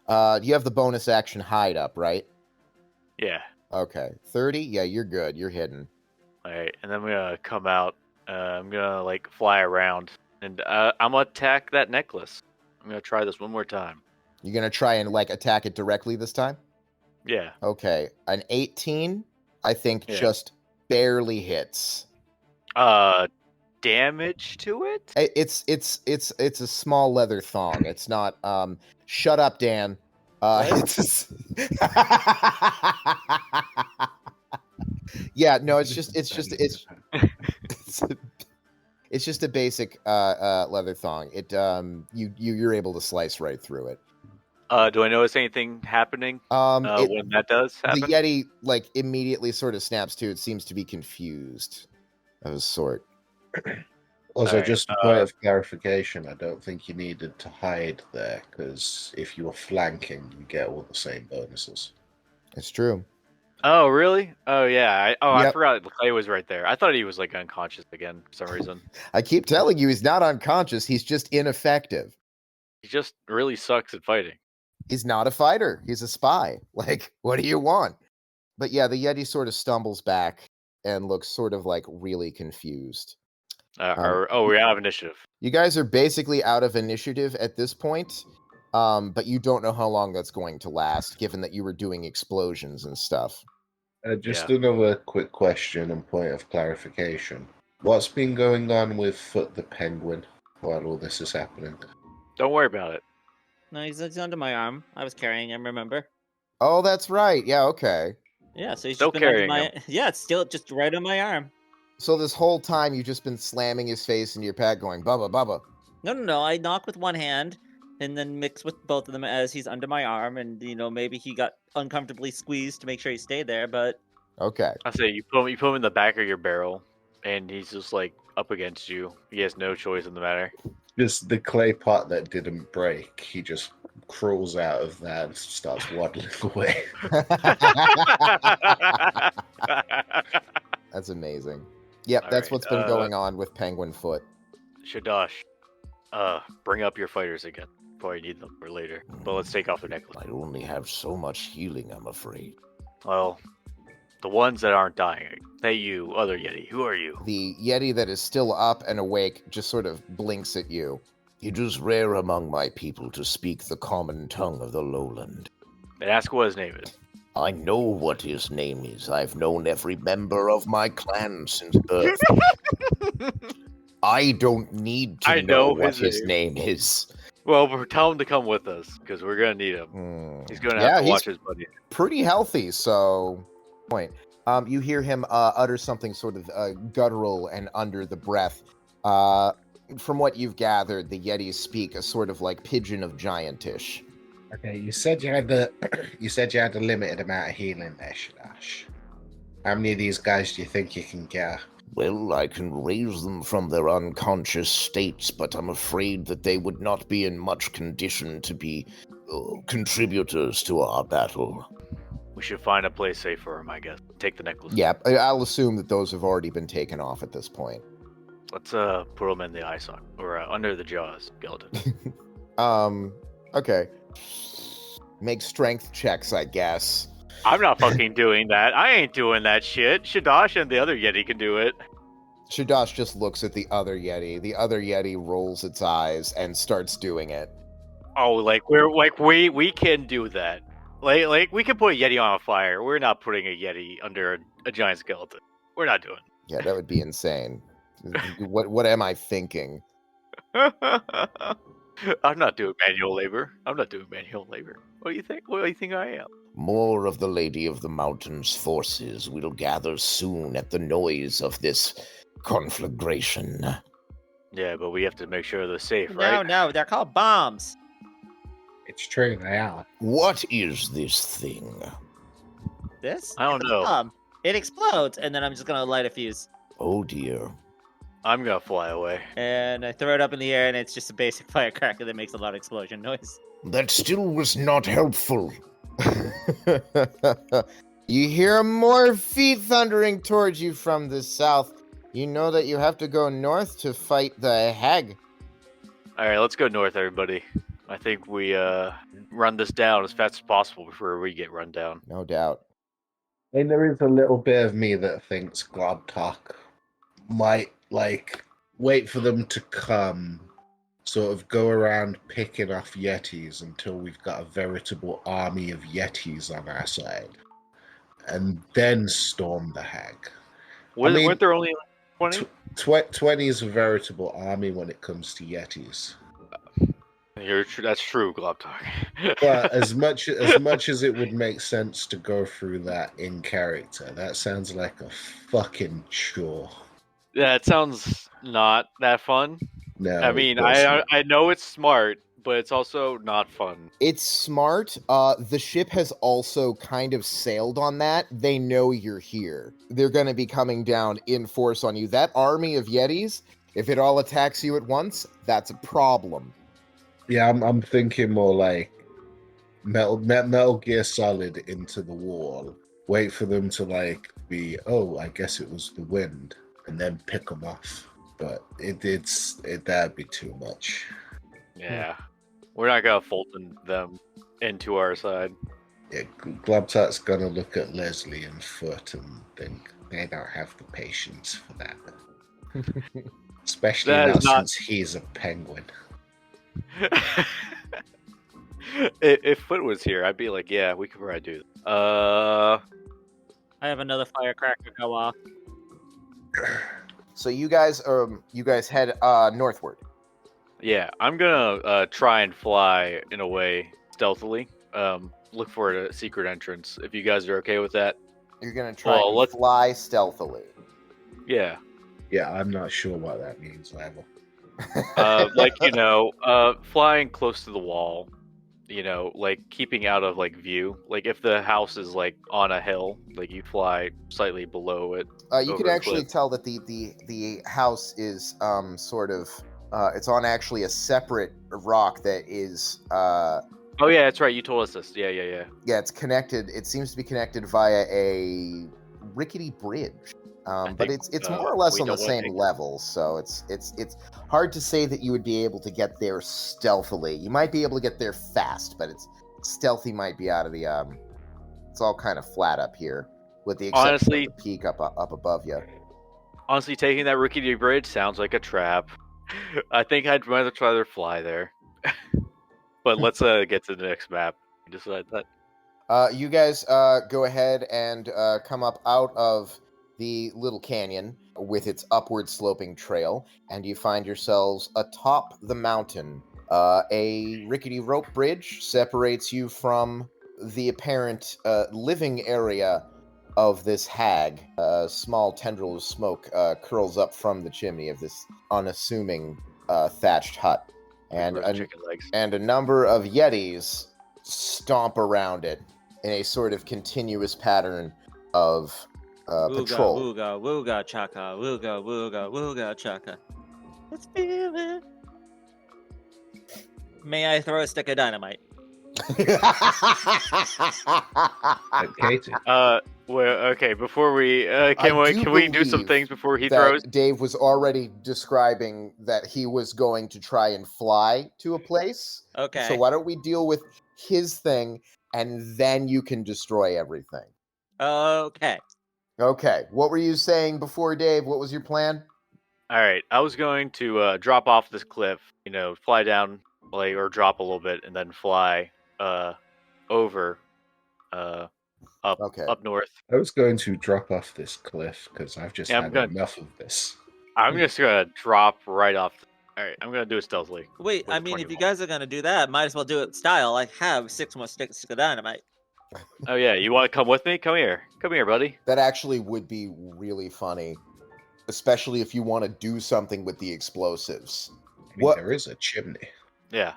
You have the bonus action hide up, right? Yeah. Okay. 30? Yeah, you're good. You're hidden. All right, and then I'm gonna come out. I'm gonna like fly around, and I'm gonna attack that necklace. I'm gonna try this one more time. You're going to try and, like, attack it directly this time? Yeah. Okay. An 18, I think, Yeah. just barely hits. Damage to it? It's a small leather thong. It's not, shut up, Dan. It's yeah, no, it's just a basic leather thong. It you're able to slice right through it. Do I notice anything happening when that does happen? The Yeti like immediately sort of snaps to. It seems to be confused of a sort. Also, Alright, just a point of clarification, I don't think you needed to hide there, because if you were flanking, you get all the same bonuses. It's true. Oh, really? Oh, yeah. I Yep. forgot Clay was right there. I thought he was like unconscious again for some reason. I keep telling you, he's not unconscious. He's just ineffective. He just really sucks at fighting. He's not a fighter. He's a spy. Like, what do you want? But yeah, the Yeti sort of stumbles back and looks sort of like really confused. We have initiative. You guys are basically out of initiative at this point, but you don't know how long that's going to last, given that you were doing explosions and stuff. Another quick question and point of clarification. What's been going on with Foot the Penguin while all this is happening? Don't worry about it. No, he's under my arm. I was carrying him, remember? Oh, that's right. Yeah, okay. Yeah, so he's Still just been under carrying my... him. Yeah, it's still just right on my arm. So this whole time you've just been slamming his face into your pad going, Bubba, Bubba. No. I knock with one hand and then mix with both of them as he's under my arm. And, maybe he got uncomfortably squeezed to make sure he stayed there, but... Okay. I say you put him in the back of your barrel, and he's just like up against you. He has no choice in the matter. Just the clay pot that didn't break, he just crawls out of that and starts waddling away. That's amazing. Yep, All that's right, what's been going on with Penguin Foot. Shadash, bring up your fighters again. Probably need them for later. But let's take off the necklace. I only have so much healing, I'm afraid. Well, the ones that aren't dying. Hey, you, other Yeti, who are you? The Yeti that is still up and awake just sort of blinks at you. It is rare among my people to speak the common tongue of the lowland. And ask what his name is. I know what his name is. I've known every member of my clan since birth. I don't need to know what his name is. Well, tell him to come with us, because we're going to need him. He's going to have to watch his buddy. Pretty healthy, so... Point. You hear him utter something sort of guttural and under the breath. From what you've gathered, the Yetis speak a sort of like pigeon of giantish. Okay, you said you had a limited amount of healing there, Shadash. How many of these guys do you think you can get? Well, I can raise them from their unconscious states, but I'm afraid that they would not be in much condition to be contributors to our battle. We should find a place safe for him, I guess. Take the necklace. Yeah, I'll assume that those have already been taken off at this point. Let's put them in the eye socket, or under the jaws, skeleton. Okay. Make strength checks, I guess. I'm not fucking doing that. I ain't doing that shit. Shadash and the other Yeti can do it. Shadash just looks at the other Yeti. The other Yeti rolls its eyes and starts doing it. Oh, we can do that. Like we can put a Yeti on a fire. We're not putting a Yeti under a giant skeleton. We're not doing it. Yeah, that would be insane. What am I thinking? I'm not doing manual labor. What do you think? What do you think I am? More of the Lady of the Mountains forces will gather soon at the noise of this conflagration. Yeah, but we have to make sure they're safe, right? No, they're called bombs. It's true, they are. What is this thing? This? I don't know. Bomb. It explodes, and then I'm just gonna light a fuse. Oh dear. I'm gonna fly away. And I throw it up in the air, and it's just a basic firecracker that makes a loud explosion noise. That still was not helpful. You hear more feet thundering towards you from the south. You know that you have to go north to fight the hag. All right, let's go north, everybody. I think we run this down as fast as possible before we get run down. No doubt. I mean, there is a little bit of me that thinks Globtalk might, like, wait for them to come, sort of go around picking off Yetis until we've got a veritable army of Yetis on our side, and then storm the hag. Weren't there only 20? 20 is a veritable army when it comes to Yetis. That's true, Globtalk. But as much as it would make sense to go through that in character, that sounds like a fucking chore. Yeah, it sounds not that fun. No, I mean, I know it's smart, but it's also not fun. It's smart. The ship has also kind of sailed on that. They know you're here. They're going to be coming down in force on you. That army of Yetis, if it all attacks you at once, that's a problem. Yeah, I'm thinking more like Metal Gear Solid into the wall. Wait for them to like be, oh, I guess it was the wind, and then pick them off. But that'd be too much. Yeah, we're not gonna fold them into our side. Yeah, Globtat's gonna look at Leslie and Foot and think they don't have the patience for that. Especially since he's a penguin. If Foot was here, I'd be like, yeah, we could probably do this. I have another firecracker go off. So you guys head northward. Yeah, I'm gonna try and fly in a way stealthily. Look for a secret entrance. If you guys are okay with that. You're gonna try and fly stealthily. Yeah. Yeah, I'm not sure what that means, Level. Like, flying close to the wall, like keeping out of like view. Like if the house is like on a hill, like you fly slightly below it. You can actually tell that the house is sort of it's on actually a separate rock that is Oh yeah, that's right. You told us this. Yeah. Yeah, it's connected. It seems to be connected via a rickety bridge. But it's more or less on the same level, so it's hard to say that you would be able to get there stealthily. You might be able to get there fast, but stealthy might be out of the it's all kind of flat up here, with the exception of the peak up above you. Honestly, taking that rickety bridge sounds like a trap. I think I'd rather fly there. But let's get to the next map. Decide that. You guys go ahead and come up out of the little canyon with its upward sloping trail, and you find yourselves atop the mountain. A rickety rope bridge separates you from the apparent living area of this hag. A small tendril of smoke curls up from the chimney of this unassuming thatched hut, and a number of Yetis stomp around it in a sort of continuous pattern of patrol. Wooga, wooga, chaka, wooga, wooga, wooga, chaka. Let's feel it. May I throw a stick of dynamite? Okay. Before we can we do some things before he throws? Dave was already describing that he was going to try and fly to a place. Okay. So why don't we deal with his thing, and then you can destroy everything. Okay. Okay. What were you saying before, Dave? What was your plan? All right. I was going to drop off this cliff, fly down, or drop a little bit, and then fly over up north. I was going to drop off this cliff because I've just had enough of this. I'm just gonna drop right off. All right, I'm gonna do it stealthily. Wait, I mean, if you guys are gonna do that, might as well do it style. I have 6 more sticks of dynamite. Oh yeah, you want to come with me? Come here, buddy. That actually would be really funny, especially if you want to do something with the explosives. There is a chimney. Yeah.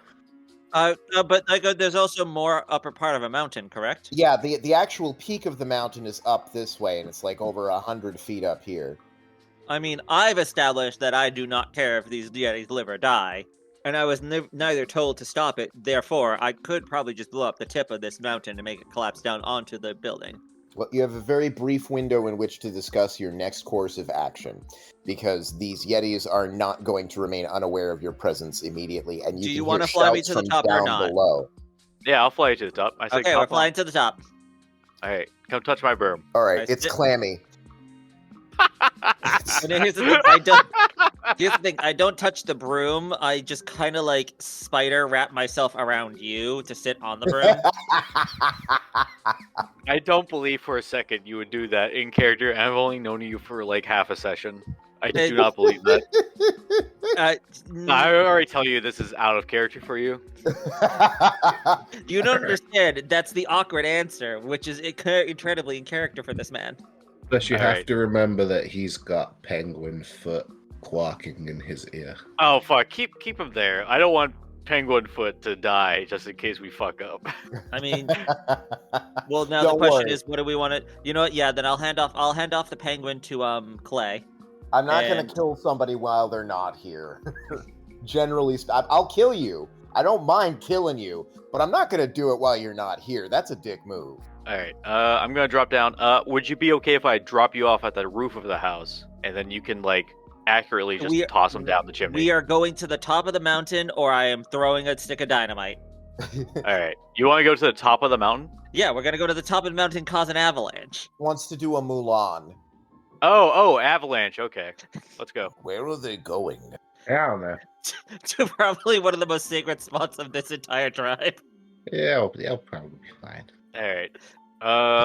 But there's also more upper part of a mountain, correct? Yeah, the actual peak of the mountain is up this way, and it's like over 100 feet up here. I mean, I've established that I do not care if these Yetis live or die, and I was neither told to stop it. Therefore, I could probably just blow up the tip of this mountain and make it collapse down onto the building. Well, you have a very brief window in which to discuss your next course of action, because these Yetis are not going to remain unaware of your presence immediately, and you Do can you hear wanna fly me shouts to the from top or down not? below. Yeah, I'll fly you to the top. I said, Okay, come we're on. flying to the top. All right, come touch my berm. All right, Nice. it's clammy. And here's the thing, I don't. Here's the thing, I don't touch the broom. I just kind of like spider wrap myself around you to sit on the broom. I don't believe for a second you would do that in character. And I've only known you for like half a session. I do not believe that. I already tell you this is out of character for you. You don't understand. That's the awkward answer, which is incredibly in character for this man. Plus, you All have right. to remember that he's got penguin foot quacking in his ear. Oh fuck! Keep him there. I don't want Penguin Foot to die just in case we fuck up. I mean, well, now Don't the question worry. is, what do we want to? You know what? Yeah, then I'll hand off the penguin to Clay. I'm not going And- to kill somebody while they're not here. Generally, I'll kill you. I don't mind killing you, but I'm not going to do it while you're not here. That's a dick move. All right. I'm gonna drop down. Would you be okay if I drop you off at the roof of the house and then you can like accurately just toss them down the chimney? We are going to the top of the mountain, or I am throwing a stick of dynamite. All right. You want to go to the top of the mountain? Yeah, we're gonna go to the top of the mountain, cause an avalanche. Wants to do a Mulan. Oh, avalanche. Okay, let's go. Where are they going? I don't know. To probably one of the most sacred spots of this entire tribe. Yeah, they'll probably be fine. All right.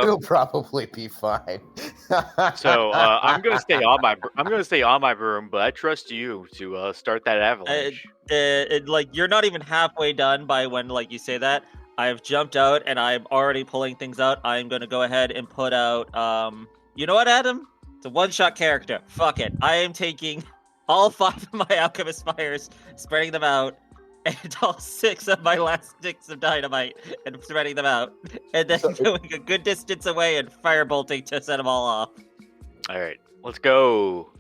It'll probably be fine. So I'm gonna stay on my broom, but I trust you to start that avalanche. Like you're not even halfway done by when like you say that. I've jumped out and I'm already pulling things out. I'm gonna go ahead and put out. You know what, Adam? It's a one-shot character. Fuck it. I am taking all 5 of my alchemist fires, spreading them out, and all 6 of my last sticks of dynamite, and spreading them out, and then going a good distance away and firebolting to set them all off. All right, let's go.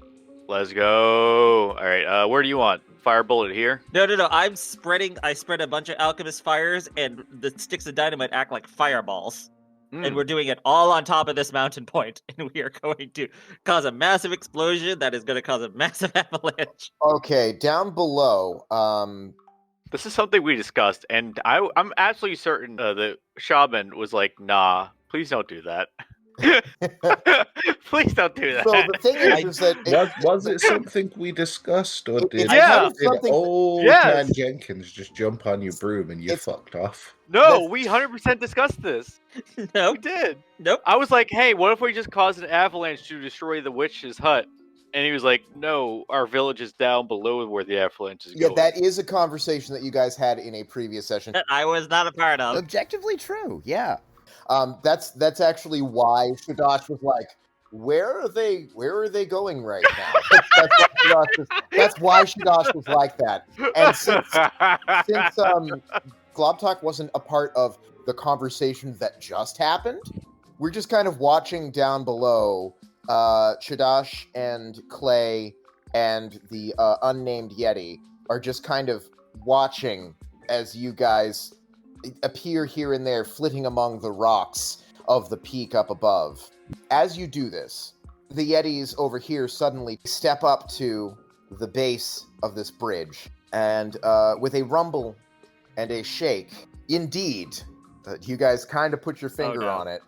Let's go. All right, where do you want? Firebolt it here? No. I spread a bunch of alchemist fires, and the sticks of dynamite act like fireballs. And we're doing it all on top of this mountain point, and we are going to cause a massive explosion that is going to cause a massive avalanche. Okay, down below. This is something we discussed, and I'm absolutely certain the shaman was like, "Nah, please don't do that. Please don't do that." So the thing is that Was it something we discussed, or did, Yeah. did old Yes. man Jenkins just jump on your broom and you fucked off? No, we 100% discussed this. Nope. We did. Nope. I was like, "Hey, what if we just caused an avalanche to destroy the witch's hut?" And he was like, "No, our village is down below where the avalanche is going." that is a conversation that you guys had in a previous session. That I was not a part of. Objectively true, yeah. That's actually why Shoutout was like, where are they going right now? That's why Shoutout was like that. And since Globtalk wasn't a part of the conversation that just happened, we're just kind of watching down below. Shadash and Clay and the unnamed Yeti are just kind of watching as you guys appear here and there, flitting among the rocks of the peak up above. As you do this, the Yetis over here suddenly step up to the base of this bridge, and with a rumble and a shake, indeed, you guys kind of put your finger on it.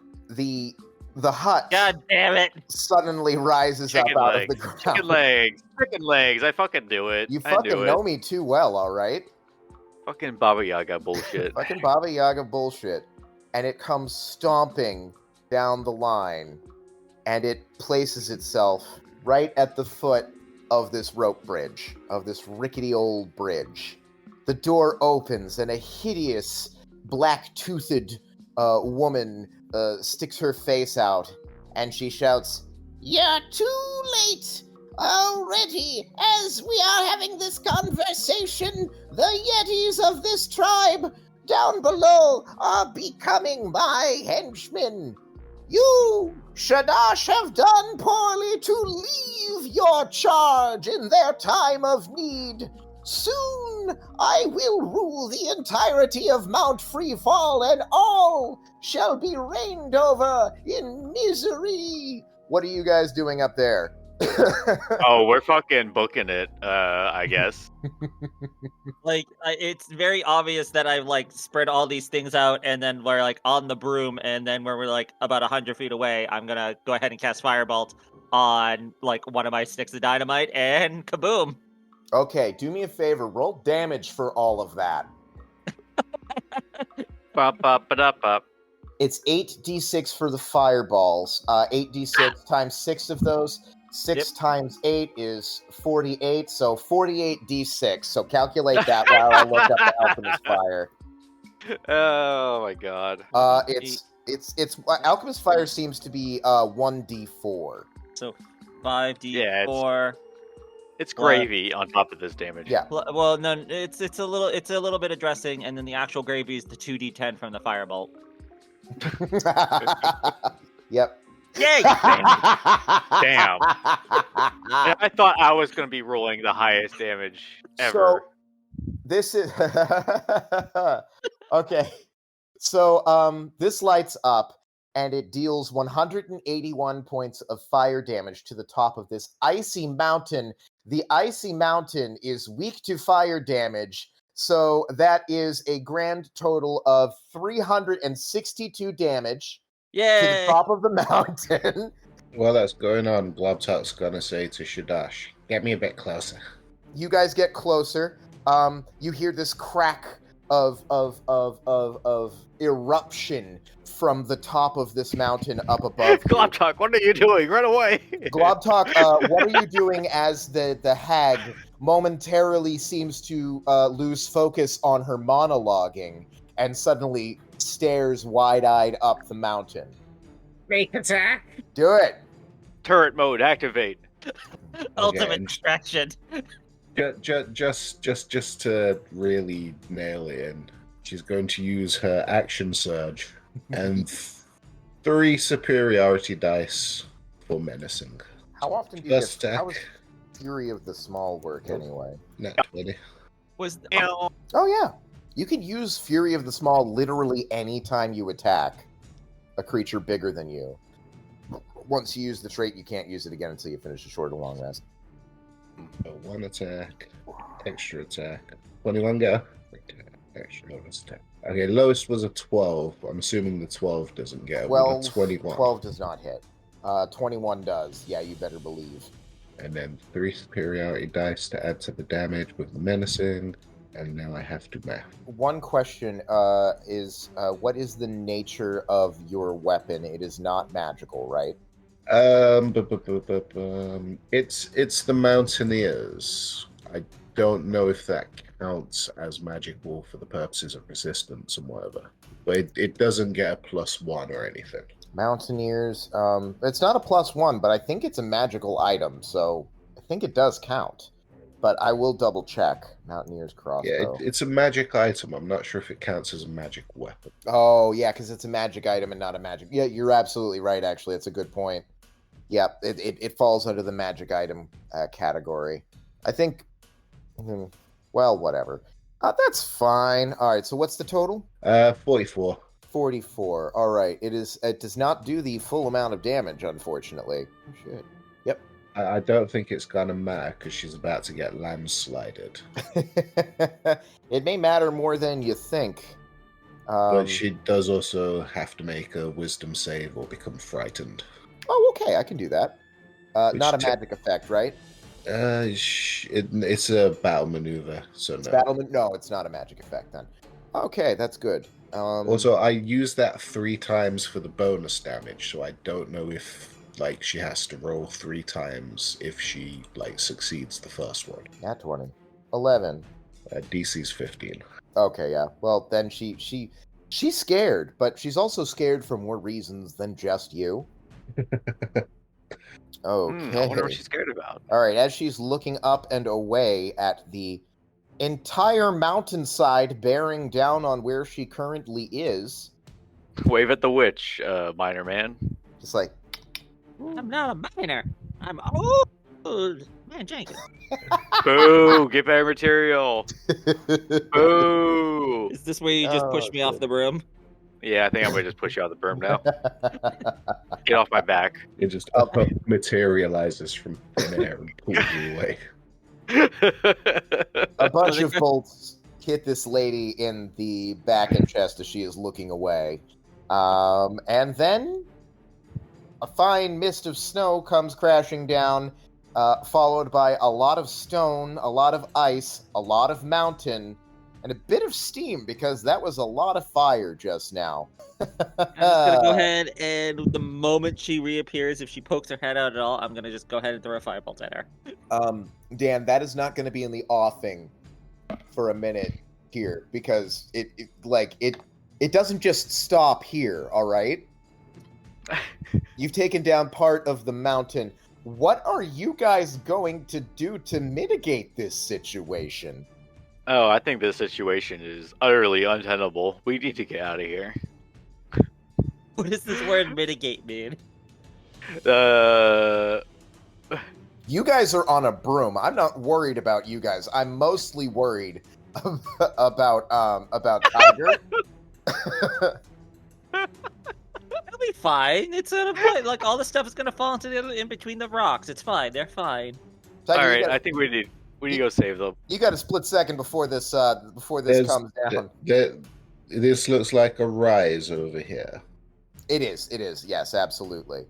The hut, God damn it! suddenly rises up out of the ground. Chicken legs. I fucking do it. You I fucking do know it. me too well, all right? Fucking Baba Yaga bullshit. Fucking Baba Yaga bullshit. And it comes stomping down the line, and it places itself right at the foot of this rope bridge, of this rickety old bridge. The door opens, and a hideous, black-toothed woman sticks her face out, and she shouts, You're too late already. As we are having this conversation, the Yetis of this tribe down below are becoming my henchmen. You, Shadash, have done poorly to leave your charge in their time of need. Soon I will rule the entirety of Mount Freefall, and all shall be reigned over in misery. What are you guys doing up there? Oh, we're fucking booking it, I guess. Like, it's very obvious that I've like spread all these things out, and then we're like on the broom, and then when we're like about 100 feet away, I'm gonna go ahead and cast Firebolt on like one of my sticks of dynamite, and kaboom! Okay, do me a favor. Roll damage for all of that. Ba-ba-ba-da-ba. It's 8d6 for the fireballs. 8d6 times 6 of those. 6 times 8 is 48, so 48d6. So calculate that while I look up the Alchemist Fire. Oh my god. It's Alchemist Fire seems to be 1d4. So 5d4. It's gravy on top of this damage. Yeah. Well, no, it's a little bit of dressing, and then the actual gravy is the 2d10 from the Firebolt. Yep. Yay! Damn. I thought I was going to be rolling the highest damage ever. So, this is... okay. So, this lights up, and it deals 181 points of fire damage to the top of this icy mountain. The icy mountain is weak to fire damage, so that is a grand total of 362 damage. Yay! To the top of the mountain. While that's going on, Globtalk's gonna say to Shadash, "Get me a bit closer." You guys get closer. You hear this crack of eruption from the top of this mountain up above. Globtalk, what are you doing? Run away! Globtalk, what are you doing as the hag momentarily seems to lose focus on her monologuing and suddenly stares wide-eyed up the mountain? Make attack. Do it. Turret mode, activate. Ultimate distraction. Just to really nail it in, she's going to use her action surge and 3 superiority dice for menacing. How often do you First get... attack. How is Fury of the Small work anyway? Nat 20. Oh yeah. You can use Fury of the Small literally any time you attack a creature bigger than you. Once you use the trait, you can't use it again until you finish a short or long rest. So 1 attack, extra attack. 21 go. Extra bonus attack. Okay, lowest was a 12. I'm assuming the 12 doesn't get it. Well, 21. 12 does not hit. 21 does. Yeah, you better believe. And then 3 superiority dice to add to the damage with the menacing. And now I have to math. One question is, what is the nature of your weapon? It is not magical, right? It's the Mountaineers. I don't know if that counts as magical for the purposes of resistance and whatever. But it doesn't get a +1 or anything. Mountaineers, it's not a +1, but I think it's a magical item, so I think it does count. But I will double check. Mountaineer's crossbow. Yeah, it's a magic item. I'm not sure if it counts as a magic weapon. Oh, yeah, because it's a magic item and not a magic... Yeah, you're absolutely right, actually. It's a good point. Yep, it falls under the magic item category. I think... Well, whatever. That's fine. All right, so what's the total? 44. 44. All right. It does not do the full amount of damage, unfortunately. Oh, shit. Yep. I don't think it's gonna matter because she's about to get landslided. It may matter more than you think. But she does also have to make a wisdom save or become frightened. Oh, okay. I can do that. Not a magic effect, right? It's a battle maneuver, so no. No, it's not a magic effect then. Okay, that's good. Also, I used that 3 times for the bonus damage, so I don't know if she has to roll 3 times if she succeeds the first one. Nat 20. 11. DC's 15. Okay, yeah. Well, then she's scared, but she's also scared for more reasons than just you. Okay. I wonder what she's scared about. All right, as she's looking up and away at the entire mountainside bearing down on where she currently is. Wave at the witch, minor man. Just like... I'm not a miner. I'm old. Oh, man, Jenkins. Boo! Get better material. Boo! Is this where you just push me off the broom? Yeah, I think I'm gonna just push you out the berm now. Get off my back. It just materializes from thin air and pulls you away. A bunch of bolts hit this lady in the back and chest as she is looking away. And then a fine mist of snow comes crashing down, followed by a lot of stone, a lot of ice, a lot of mountain, and a bit of steam, because that was a lot of fire just now. I'm just gonna go ahead and the moment she reappears, if she pokes her head out at all, I'm gonna just go ahead and throw a firebolt at her. Dan, that is not going to be in the offing for a minute here, because it doesn't just stop here, all right? You've taken down part of the mountain. What are you guys going to do to mitigate this situation? Oh, I think this situation is utterly untenable. We need to get out of here. What does this word mitigate mean? You guys are on a broom. I'm not worried about you guys. I'm mostly worried about Tiger. It'll be fine. It's gonna play. Like all the stuff is gonna fall into in between the rocks. It's fine. They're fine. Tiger, all right, I think we need to go save them. You got a split second before this comes down. This looks like a rise over here. It is. Yes, absolutely.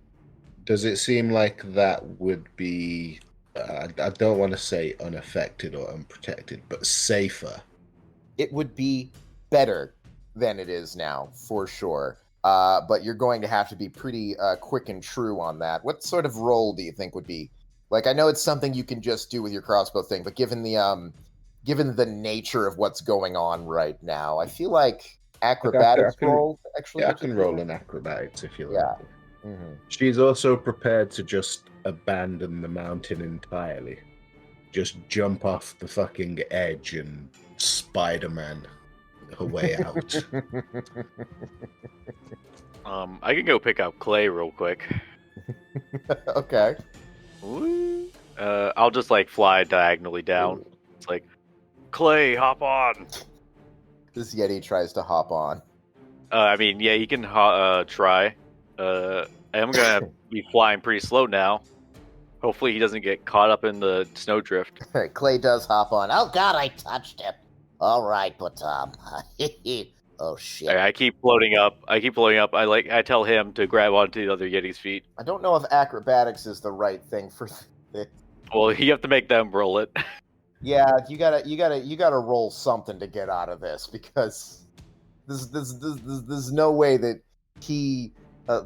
Does it seem like that would be, I don't want to say unaffected or unprotected, but safer? It would be better than it is now, for sure. But you're going to have to be pretty quick and true on that. What sort of roll do you think would be? Like, I know it's something you can just do with your crossbow thing, but given the nature of what's going on right now, I feel like acrobatics roll, actually. Yeah, I can roll an acrobatics if you like. Yeah. Mm-hmm. She's also prepared to just abandon the mountain entirely. Just jump off the fucking edge and Spider-Man her way out. I can go pick up Clay real quick. Okay. I'll just fly diagonally down. Ooh. It's like, Clay, hop on. This Yeti tries to hop on. I mean, yeah, you can try. I'm gonna be flying pretty slow now. Hopefully he doesn't get caught up in the snowdrift. Clay does hop on. Oh god, I touched him. All right, but oh shit. I keep floating up. I tell him to grab onto the other Yeti's feet. I don't know if acrobatics is the right thing for this. Well, you have to make them roll it. Yeah, you gotta roll something to get out of this, because there's no way that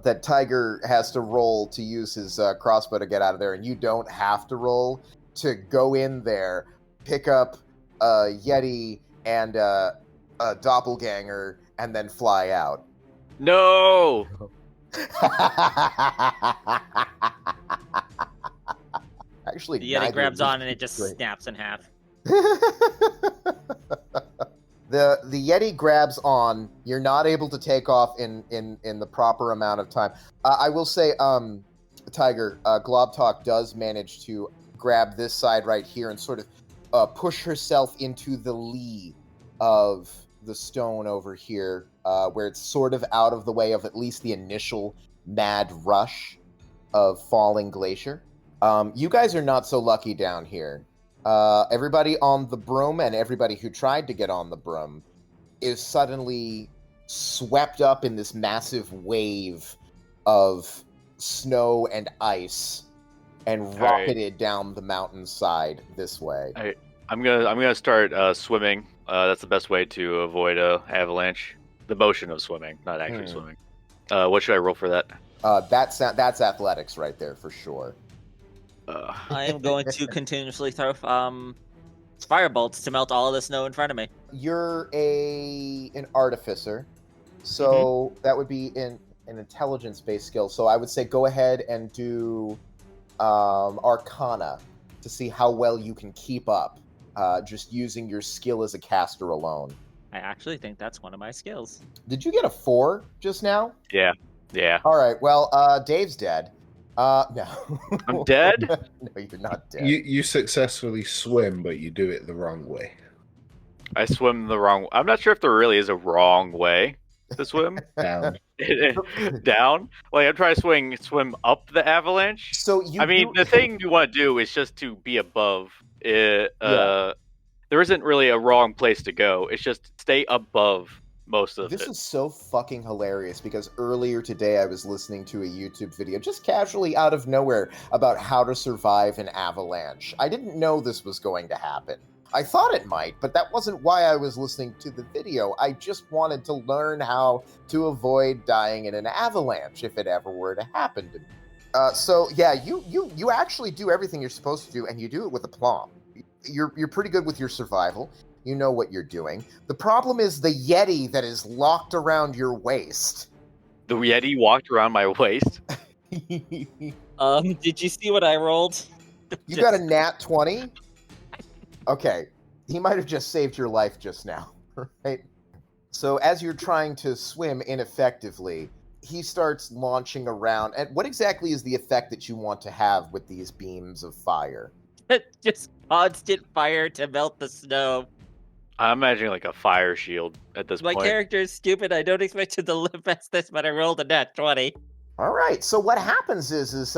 that Tiger has to roll to use his crossbow to get out of there, and you don't have to roll to go in there, pick up a Yeti and a doppelganger, and then fly out. No! Actually, the Yeti grabs on and it just snaps in half. The Yeti grabs on. You're not able to take off in the proper amount of time. I will say, Tiger, Globtalk does manage to grab this side right here and sort of push herself into the lee of the stone over here, where it's sort of out of the way of at least the initial mad rush of falling glacier. You guys are not so lucky down here. Everybody on the broom and everybody who tried to get on the broom is suddenly swept up in this massive wave of snow and ice and rocketed down the mountainside this way. I'm gonna start swimming. That's the best way to avoid a avalanche. The motion of swimming, not actually swimming. What should I roll for that? That's athletics right there for sure. I am going to continuously throw firebolts to melt all of the snow in front of me. You're an artificer, so that would be an intelligence-based skill. So I would say go ahead and do Arcana to see how well you can keep up, just using your skill as a caster alone. I actually think that's one of my skills. Did you get a 4 just now? Yeah. All right, well, Dave's dead. No. I'm dead? No, you're not dead. You successfully swim, but you do it the wrong way. I swim the wrong. I'm not sure if there really is a wrong way to swim. Down. Down. Like I'm trying to swim up the avalanche. So the thing you want to do is just to be above it. There isn't really a wrong place to go. It's just stay above most of it. This is so fucking hilarious because earlier today I was listening to a YouTube video just casually out of nowhere about how to survive an avalanche. I didn't know this was going to happen. I thought it might, but that wasn't why I was listening to the video. I just wanted to learn how to avoid dying in an avalanche if it ever were to happen to me. So yeah, you actually do everything you're supposed to do, and you do it with aplomb. You're pretty good with your survival. You know what you're doing. The problem is the Yeti that is locked around your waist. The Yeti walked around my waist. Did you see what I rolled? You got a nat 20? Okay. He might have just saved your life just now, right? So as you're trying to swim ineffectively, he starts launching around. And what exactly is the effect that you want to have with these beams of fire? Just constant fire to melt the snow. I'm imagining like a fire shield at this point. My character is stupid. I don't expect him to live past this, but I rolled a nat 20. All right. So what happens is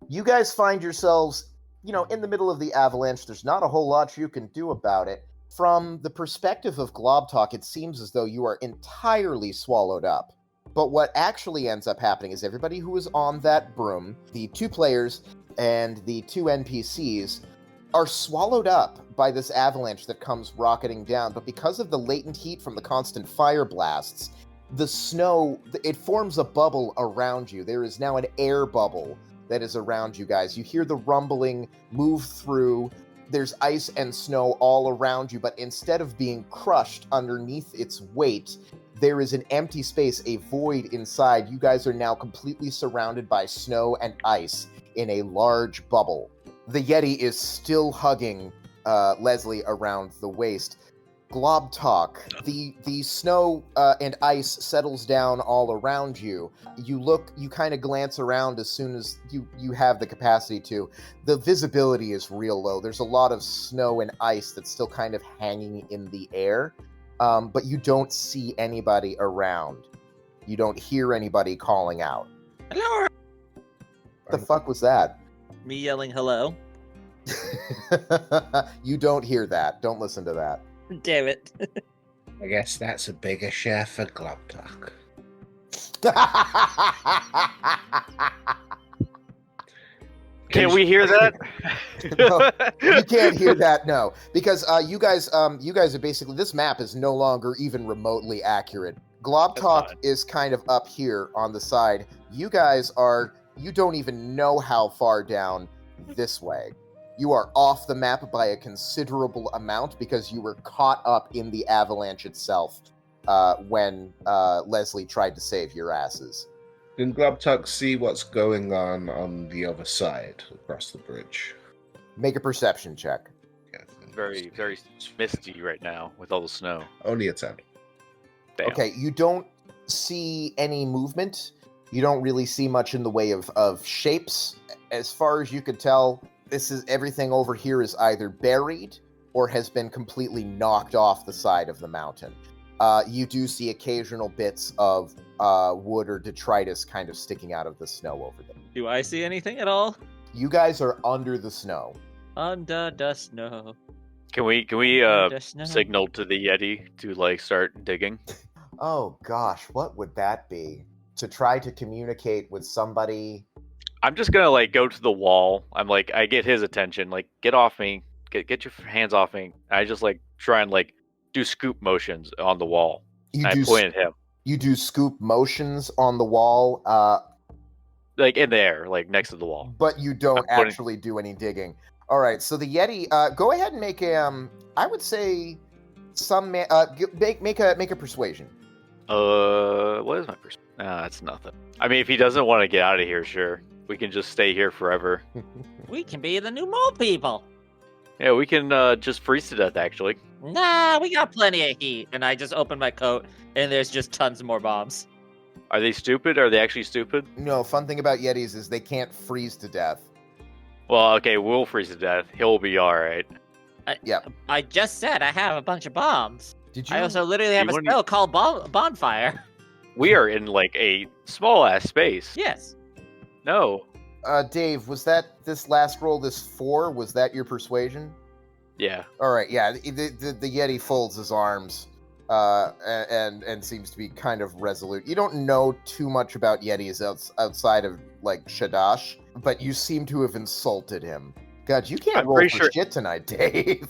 you guys find yourselves, in the middle of the avalanche. There's not a whole lot you can do about it. From the perspective of Globtalk, it seems as though you are entirely swallowed up. But what actually ends up happening is everybody who is on that broom, the 2 players and the 2 NPCs, are swallowed up by this avalanche that comes rocketing down. But because of the latent heat from the constant fire blasts, the snow, it forms a bubble around you. There is now an air bubble that is around you guys. You hear the rumbling move through. There's ice and snow all around you, but instead of being crushed underneath its weight, there is an empty space, a void inside. You guys are now completely surrounded by snow and ice in a large bubble. The Yeti is still hugging Leslie around the waist. Globtalk, the snow and ice settles down all around you. You kind of glance around as soon as you have the capacity to. The visibility is real low. There's a lot of snow and ice that's still kind of hanging in the air, but you don't see anybody around. You don't hear anybody calling out. Hello. The fuck was that? Me yelling hello. You don't hear that. Don't listen to that. Damn it. I guess that's a bigger share for Globtalk. Can we hear that? No, you can't hear that, no. Because you guys are basically, this map is no longer even remotely accurate. Globtalk is kind of up here on the side. You guys you don't even know how far down this way. You are off the map by a considerable amount because you were caught up in the avalanche itself when Leslie tried to save your asses. Can Globtalk see what's going on the other side across the bridge? Make a perception check. Yeah, Very, very misty right now with all the snow. only a 10. Damn. Okay, you don't see any movement. You don't really see much in the way of shapes. As far as you could tell, everything over here is either buried or has been completely knocked off the side of the mountain. You do see occasional bits of wood or detritus kind of sticking out of the snow over there. Do I see anything at all? You guys are under the snow. Under the snow. Can we Under the snow. signal to the Yeti to start digging? Oh gosh, what would that be? To try to communicate with somebody. I'm just gonna go to the wall. I get his attention. Get off me. Get your hands off me. I just try and do scoop motions on the wall. I point at him. You do scoop motions on the wall, in the air, next to the wall. but you don't actually do any digging. All right, so the Yeti, go ahead and make a, I would say, make a persuasion. What is my perspective? That's nothing. I mean, if he doesn't want to get out of here, sure. We can just stay here forever. We can be the new mole people. Yeah, we can just freeze to death, actually. Nah, we got plenty of heat. And I just open my coat, and there's just tons more bombs. Are they stupid? Are they actually stupid? No, fun thing about Yetis is they can't freeze to death. Well, okay, we'll freeze to death. He'll be alright. I just said I have a bunch of bombs. Did you? I also literally have a wouldn't- spell called bonfire. We are in like a small ass space. Yes. No. Dave, was that this last roll, this 4? Was that your persuasion? Yeah. All right, yeah. The Yeti folds his arms and seems to be kind of resolute. You don't know too much about Yetis outside of like Shadash, but you seem to have insulted him. God, you can't roll for shit tonight, Dave.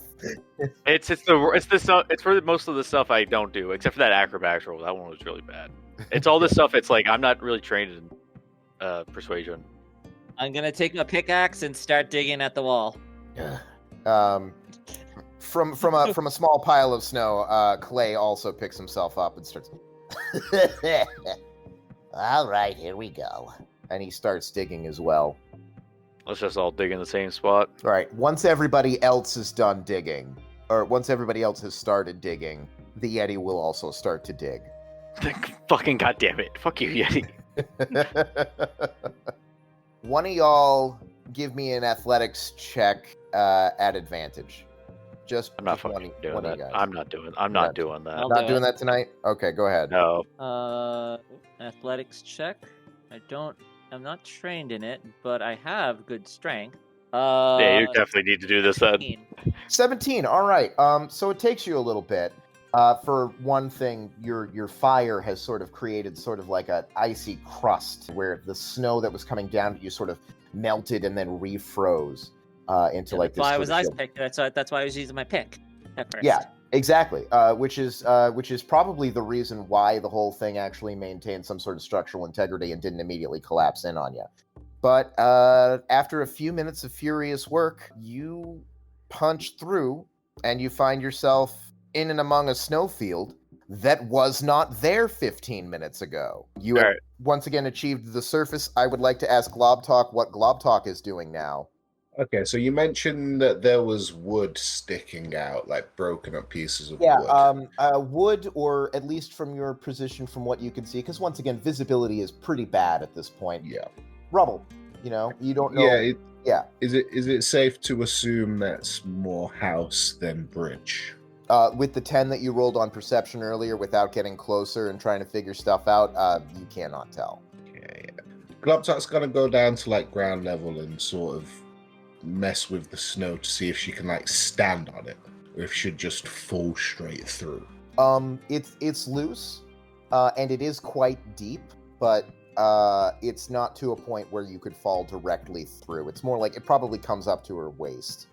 It's for most of the stuff I don't do, except for that acrobatics roll. That one was really bad. It's all this stuff. It's like I'm not really trained in persuasion. I'm gonna take my pickaxe and start digging at the wall. From a small pile of snow, Clay also picks himself up and starts. All right, here we go. And he starts digging as well. Let's just all dig in the same spot. All right. Once everybody else is done digging, or once everybody else has started digging, the Yeti will also start to dig. Fucking goddamn it! Fuck you, Yeti. One of y'all give me an athletics check at advantage. I'm not fucking doing that. I'm not doing that. Not doing that tonight? Okay, go ahead. No. Athletics check. I'm not trained in it, but I have good strength. Yeah, you definitely need to do this then. 17. All right. So it takes you a little bit. For one thing, your fire has sort of created sort of like an icy crust where the snow that was coming down to you sort of melted and then refroze into like this. That's why I was ice pick. That's why I was using my pick at first. Yeah, exactly. Which is probably the reason why the whole thing actually maintained some sort of structural integrity and didn't immediately collapse in on you. But after a few minutes of furious work, you punch through and you find yourself in and among a snowfield that was not there 15 minutes ago. You have once again achieved the surface. I would like to ask Globtalk what Globtalk is doing now. Okay, so you mentioned that there was wood sticking out, like broken up pieces of wood. Wood, or at least from your position, from what you can see, because once again, visibility is pretty bad at this point. Yeah. Rubble, you don't know. Yeah. Is it safe to assume that's more house than bridge? With the 10 that you rolled on perception earlier, without getting closer and trying to figure stuff out, you cannot tell. Yeah. Globtalk's gonna go down to like ground level and sort of mess with the snow to see if she can like stand on it, or if she'd just fall straight through. It's loose, and it is quite deep, but it's not to a point where you could fall directly through. It's more like it probably comes up to her waist.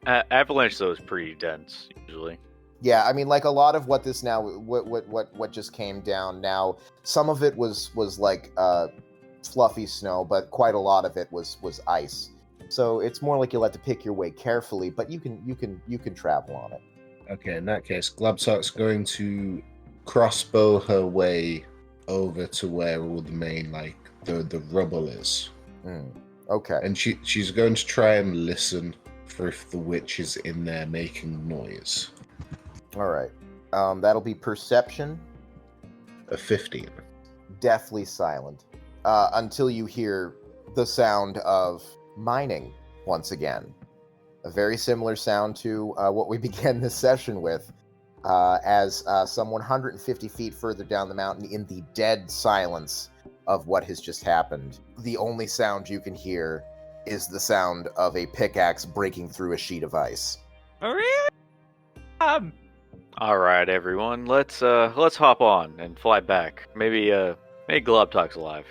Avalanche though is pretty dense usually. Yeah, I mean, like a lot of what this now, what just came down now, some of it was like fluffy snow, but quite a lot of it was ice. So it's more like you'll have to pick your way carefully, but you can travel on it. Okay, in that case, Globtalk's going to crossbow her way over to where all the main the rubble is. Okay. And she's going to try and listen for if the witch is in there making noise. All right. That'll be perception. A 15. Deathly silent until you hear the sound of mining once again. A very similar sound to what we began this session with, as some 150 feet further down the mountain, in the dead silence of what has just happened, the only sound you can hear is the sound of a pickaxe breaking through a sheet of ice. All right, everyone, let's hop on and fly back. Maybe Globtalk's alive.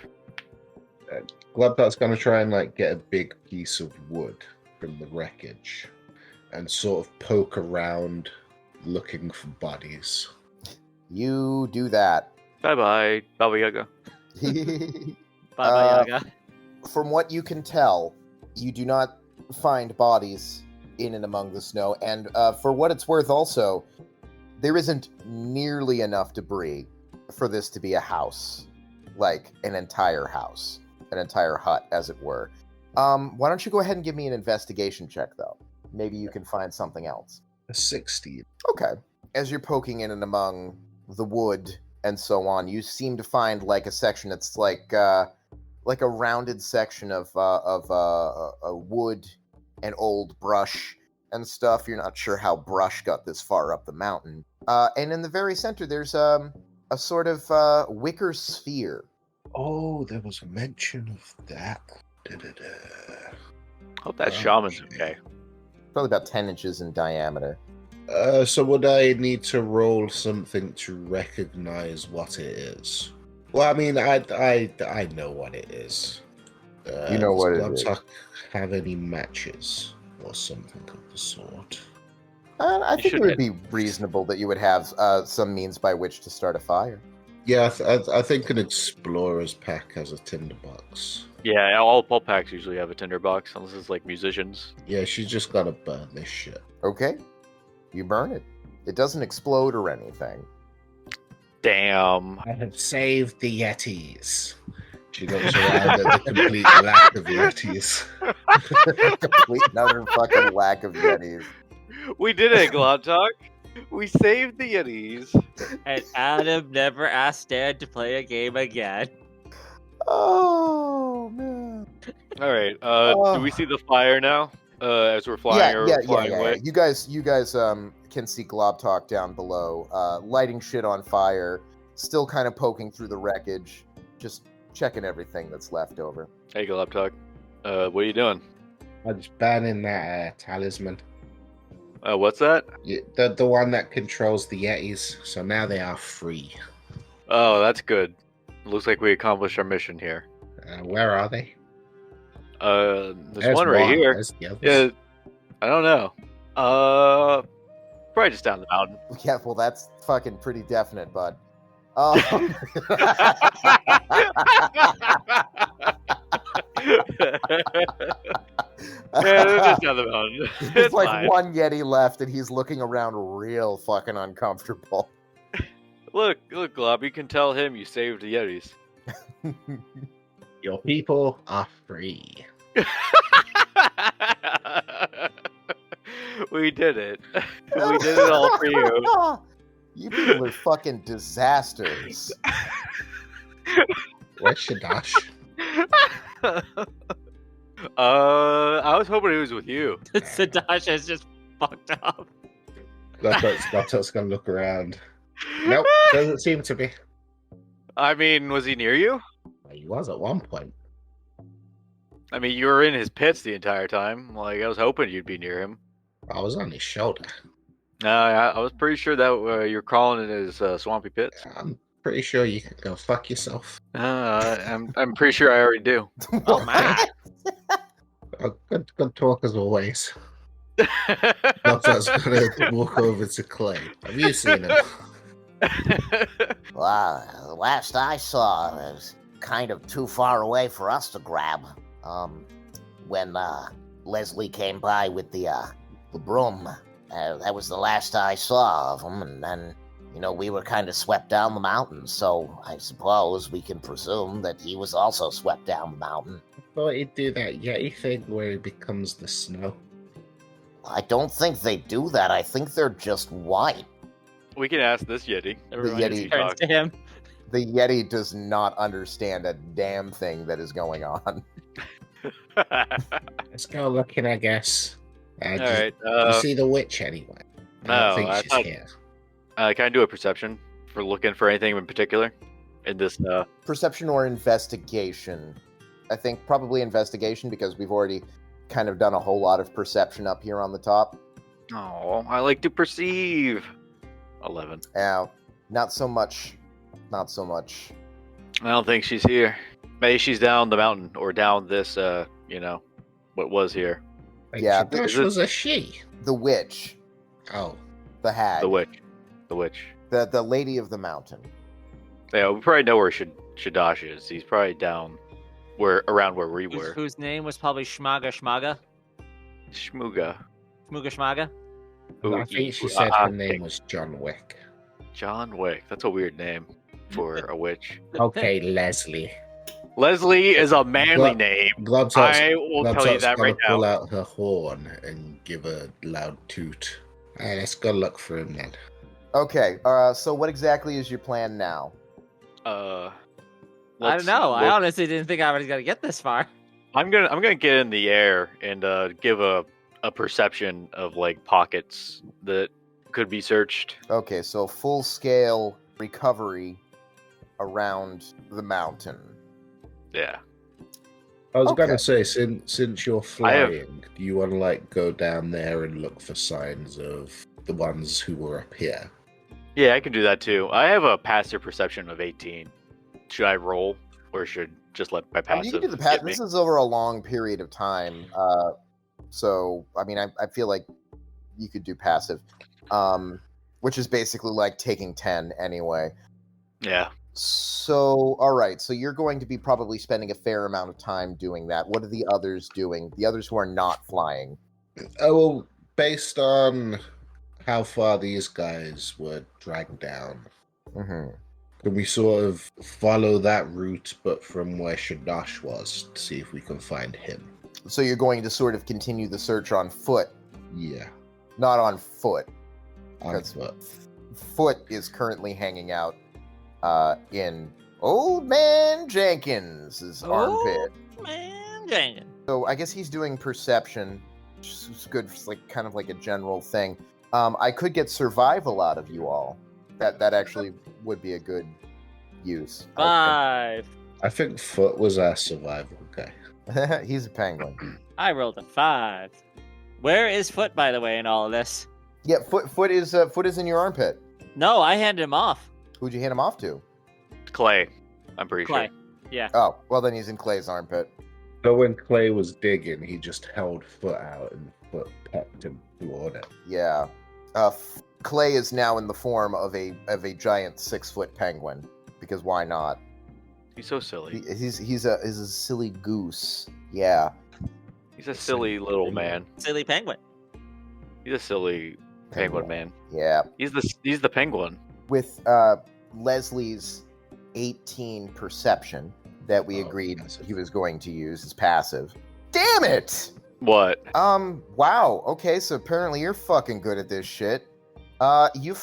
Globtalk's going to try and get a big piece of wood from the wreckage and sort of poke around looking for bodies. You do that. Bye-bye, Baba Yaga. Bye-bye, Yaga. From what you can tell, you do not find bodies in and among the snow, and for what it's worth also, there isn't nearly enough debris for this to be a house, like an entire house. An entire hut, as it were. Why don't you go ahead and give me an investigation check, though? Maybe you can find something else. A 16. Okay. As you're poking in and among the wood and so on. You seem to find like a section that's like a rounded section of wood and old brush and stuff. You're not sure how brush got this far up the mountain. And in the very center, there's a sort of wicker sphere. Oh, there was a mention of that. Da-da-da. Hope that shaman's okay. Probably about 10 inches in diameter. So would I need to roll something to recognize what it is? Well, I mean, I know what it is. You know what it is. Does have any matches or something of the sort? I think it would be reasonable that you would have some means by which to start a fire. Yeah, I think an explorer's pack has a tinderbox. Yeah, all pulp packs usually have a tinderbox, unless it's like musicians. Yeah, she's just gotta burn this shit. Okay. You burn it. It doesn't explode or anything. Damn. I have saved the Yetis. She looks around at the complete lack of Yetis. Complete another fucking lack of Yetis. We did it, Glob Talk. We saved the Yetis. And Adam never asked Dad to play a game again. Oh, man. All right. Do we see the fire now? As we're flying flying away? You guys can see Glob Talk down below, lighting shit on fire, still kind of poking through the wreckage, just checking everything that's left over. Hey, Glob Talk. What are you doing? I'm just banning that talisman. What's that? Yeah, the one that controls the Yetis, so now they are free. Oh, that's good. Looks like we accomplished our mission here. Where are they? There's one right here. There's the others. Yeah, I don't know. Probably just down the mountain. Yeah, well, that's fucking pretty definite, bud. Yeah, they're just down the mountain. There's It's like fine. one Yeti left, and he's looking around real fucking uncomfortable. Look, Glob, you can tell him you saved the Yetis. Your people are free. We did it. We did it all for you. You people are fucking disasters. Where's Shadash? I was hoping he was with you. Sadash is just fucked up. Laptop's gonna look around. Nope, doesn't seem to be. I mean, was he near you? He was at one point. I mean, you were in his pits the entire time. Like, I was hoping you'd be near him. I was on his shoulder. I was pretty sure that you're crawling in his swampy pits. I'm pretty sure you can go fuck yourself. I'm pretty sure I already do. Oh man. Oh, good talk as always. Laptop's gonna walk over to Clay. Have you seen him? Well, the last I saw was kind of too far away for us to grab. When Leslie came by with the broom, that was the last I saw of him, and then, we were kind of swept down the mountain, so I suppose we can presume that he was also swept down the mountain. I thought he'd do that Yeti thing where he becomes the snow. I don't think they do that. I think they're just white. We can ask this Yeti. Everyone Yeti just turns to him. The Yeti does not understand a damn thing that is going on. Let's go looking, I guess. All right. You see the witch anyway? I don't think she's here. Can I do a perception for looking for anything in particular in this? Perception or investigation? I think probably investigation, because we've already kind of done a whole lot of perception up here on the top. Oh, I like to perceive. 11. Yeah, not so much. Not so much. I don't think she's here. Maybe she's down the mountain or down this. What was here. Like, Yeah, Shadash was a she. The witch, Oh, the hag, The witch. the lady of the mountain. Yeah, we probably know where Shadash is. He's probably down around where we were. Whose name was probably Shmaga. Shmuga. Shmuga Shmaga. I think she said her name was John Wick. John Wick. That's a weird name for a witch. Okay, Leslie. Leslie is a manly name. Globtop's I will tell you that right now. pull out her horn and give a loud toot. Alright, let's go look for him then. Okay, so what exactly is your plan now? I Let's don't know. I look- honestly didn't think I was gonna get this far. I'm gonna get in the air and give a perception of like pockets that could be searched. Okay, so full-scale recovery around the mountain. Yeah. I was Okay. gonna say, since you're I have- flying, do you want to like go down there and look for signs of the ones who were up here? Yeah, I can do that too. I have a passive perception of 18. Should I roll or should just let my I mean, passive you can do the get me? This is over a long period of time, so I mean, I feel like you could do passive, which is basically like taking 10 anyway. Yeah. So, all right, so you're going to be probably spending a fair amount of time doing that. What are the others doing? The others who are not flying? Oh, well, based on how far these guys were dragged down, Mm-hmm. can we sort of follow that route, but from where Shadash was, to see if we can find him? So you're going to sort of continue the search on foot, Yeah, not on foot. on That's- foot. Foot is currently hanging out in Old Man Jenkins' armpit. Man, dang it. So I guess he's doing perception, which is good. It's like kind of like a general thing. I could get survival out of you all. That actually would be a good use. 5. I think foot was our survival guy. He's a penguin. I rolled a 5. Where is Foot, by the way, in all of this? Yeah, foot is in your armpit. No, I handed him off. Who'd you hand him off to? Clay. I'm pretty Clay. sure. Yeah. Oh, well then he's in Clay's armpit. So when Clay was digging, he just held foot out and foot pecked him toward it. Yeah. Clay is now in the form of a giant 6-foot penguin, because why not? He's so silly. He's a silly goose. Yeah. He's a silly little man. Silly penguin. He's a silly penguin man. Yeah. He's the penguin. With Leslie's 18 perception that we agreed passive. he was going to use as passive. Damn it! What? Wow. Okay, so apparently you're fucking good at this shit. You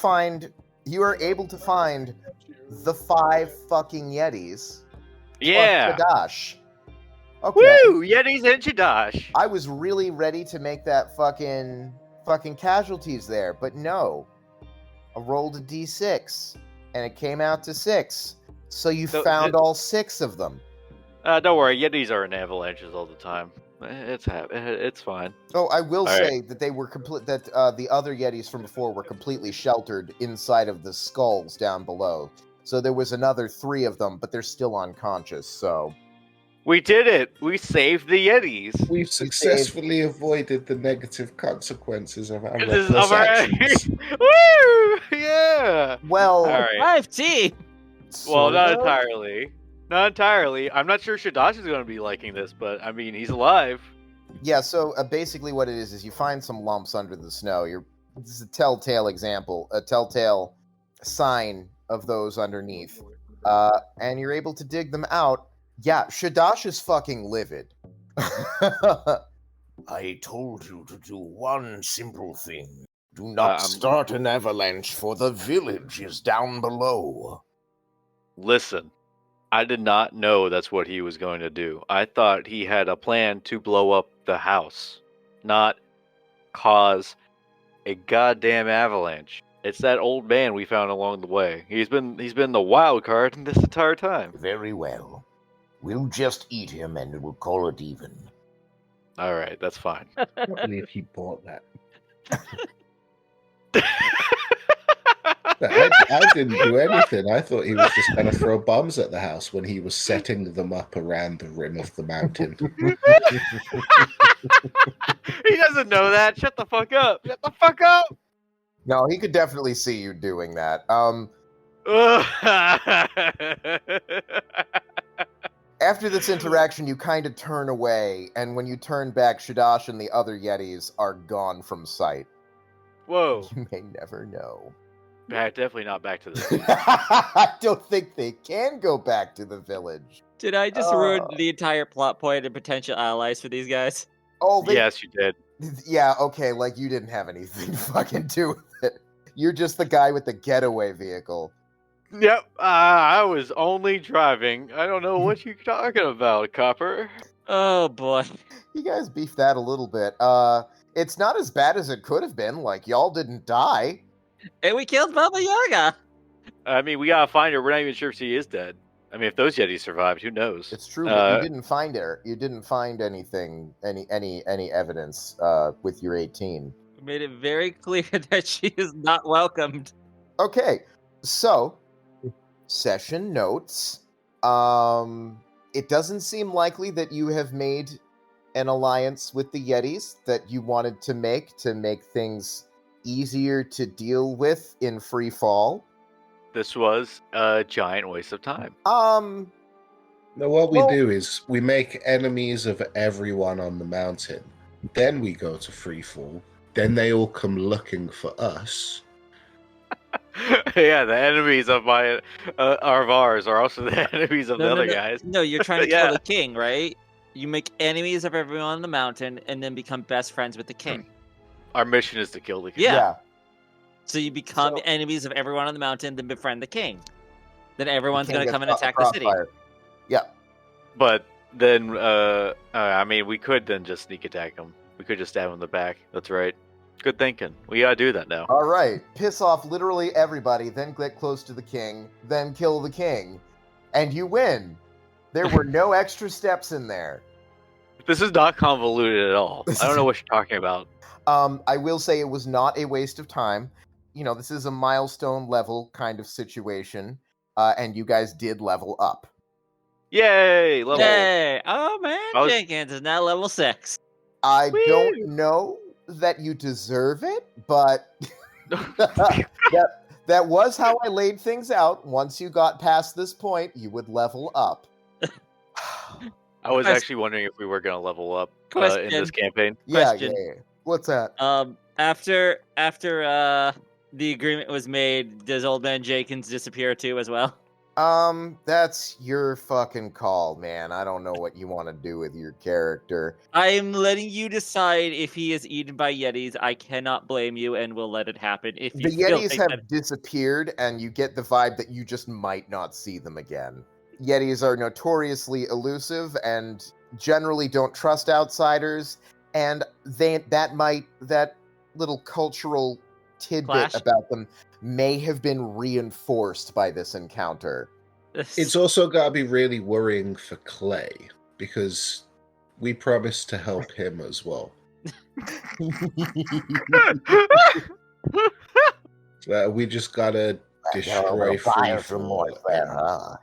are able to find the 5 fucking Yetis. Yeah. Plus Shadash. Okay. Woo! Yetis and Shadash. I was really ready to make that fucking casualties there, but no. I rolled a d6, and it came out to 6. So you So found all 6 of them. Don't worry. Yetis are in avalanches all the time. It's fine. Oh, I will All say that they were the other Yetis from before were completely sheltered inside of the skulls down below. So there was another 3 of them, but they're still unconscious, so... We did it. We saved the Yetis. We've successfully avoided the negative consequences of our This is reckless of our- actions. Woo! Yeah. Well, All right. 5 team. Well, not sort of. entirely. Not entirely. I'm not sure Shadash is going to be liking this, but I mean, he's alive. Yeah, so basically what it is you find some lumps under the snow. This is a telltale example, a telltale sign of those underneath. And you're able to dig them out. Yeah, Shadash is fucking livid. I told you to do one simple thing. Do not Um, start an avalanche, for the village is down below. Listen, I did not know that's what he was going to do. I thought he had a plan to blow up the house, not cause a goddamn avalanche. It's that old man we found along the way. He's been the wild card this entire time. Very well. We'll just eat him and we'll call it even. All right, that's fine. I can't believe he bought that. I didn't do anything. I thought he was just going to throw bombs at the house when he was setting them up around the rim of the mountain. He doesn't know that. Shut the fuck up. Shut the fuck up. No, he could definitely see you doing that. After this interaction, you kind of turn away, and when you turn back, Shadash and the other Yetis are gone from sight. Whoa. You may never know. Definitely not back to this. I don't think they can go back to the village. Did I just ruin the entire plot point and potential allies for these guys? Oh, Yes, you did. Yeah, okay, like you didn't have anything to fucking do with it. You're just the guy with the getaway vehicle. Yep, I was only driving. I don't know what you're talking about, Copper. Oh boy. You guys beefed that a little bit. It's not as bad as it could have been. Like, y'all didn't die. And we killed Baba Yaga. I mean, we gotta find her. We're not even sure if she is dead. I mean, if those Yetis survived, who knows? It's true, but you didn't find her. You didn't find anything, any evidence with your 18. We made it very clear that she is not welcomed. Okay, so session notes. It doesn't seem likely that you have made an alliance with the Yetis that you wanted to make things easier to deal with in Freefall. This was a giant waste of time. No, what we do is we make enemies of everyone on the mountain. Then we go to Freefall. Then they all come looking for us. Yeah, the enemies of ours are also the enemies of the other guys. No, you're trying to Yeah. kill the king, right? You make enemies of everyone on the mountain and then become best friends with the king. Our mission is to kill the king. Yeah. So you become So- enemies of everyone on the mountain, then befriend the king. Then everyone's King going to gets come and caught in attack the city. crossfire. Yeah. But then, I mean, we could then just sneak attack him. We could just stab him in the back. That's right. Good thinking. We gotta do that now. All right. Piss off literally everybody, then get close to the king, then kill the king, and you win. There were no extra steps in there. This is not convoluted at all. I don't know what you're talking about. I will say it was not a waste of time. You know, this is a milestone level kind of situation, and you guys did level up. Yay! Level. Yay! Oh man, I was- Jenkins is now level 6. I Woo! don't know that you deserve it, but that was how I laid things out. Once you got past this point, you would level up. I was Question. actually wondering if we were gonna level up in Question. this campaign. Yeah, Question. yeah. What's that? After the agreement was made, does old man Jenkins disappear too as well? That's your fucking call, man. I don't know what you want to do with your character. I am letting you decide if he is eaten by Yetis. I cannot blame you, and will let it happen. If you The still Yetis think have that- disappeared, and you get the vibe that you just might not see them again. Yetis are notoriously elusive and generally don't trust outsiders, and that little cultural tidbit Clash. about them may have been reinforced by this encounter. It's also got to be really worrying for Clay because we promised to help him as well. We just gotta destroy Freefall and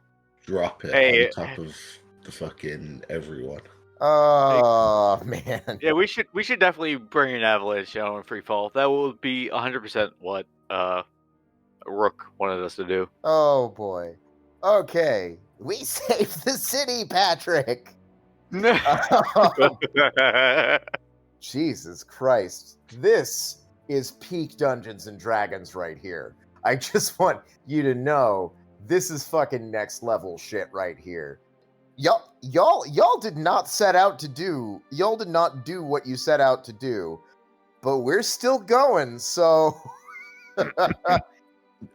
drop it Hey. on top of the fucking everyone. Oh man. Yeah, we should definitely bring an avalanche down on Freefall. That will be 100% what Rook wanted us to do. Oh boy. Okay. We saved the city, Patrick. Jesus Christ. This is peak Dungeons and Dragons right here. I just want you to know this is fucking next level shit right here. Y'all did not set out to do. Y'all did not do what you set out to do. But we're still going, so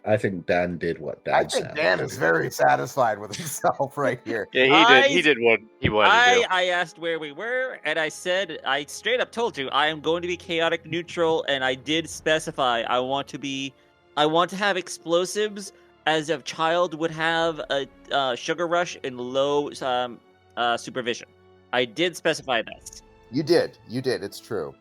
I think Dan did what Dan I think said. Dan is very satisfied with himself right here. Yeah, he did what he wanted to do. I asked where we were, and I said, I straight up told you, I am going to be chaotic neutral, and I did specify I want to have explosives as a child would have a sugar rush in low supervision. I did specify this. You did. It's true.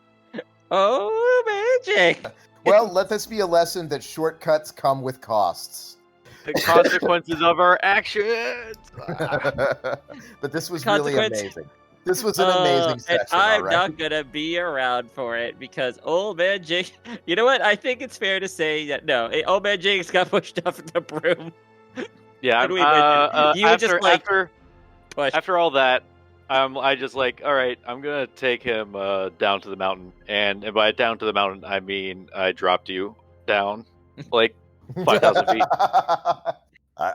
Oh, magic! Well, let this be a lesson that shortcuts come with costs. The consequences of our actions. But this was really Consequence- amazing. This was an amazing And session. I'm all right? not gonna be around for it because old man Jake. You know what? I think it's fair to say that no, old man Jake's got pushed off the broom. Yeah, What do we do? You would just, like, Push. after all that, I just like, all right, I'm gonna take him down to the mountain, and by down to the mountain, I mean I dropped you down like 5,000 feet.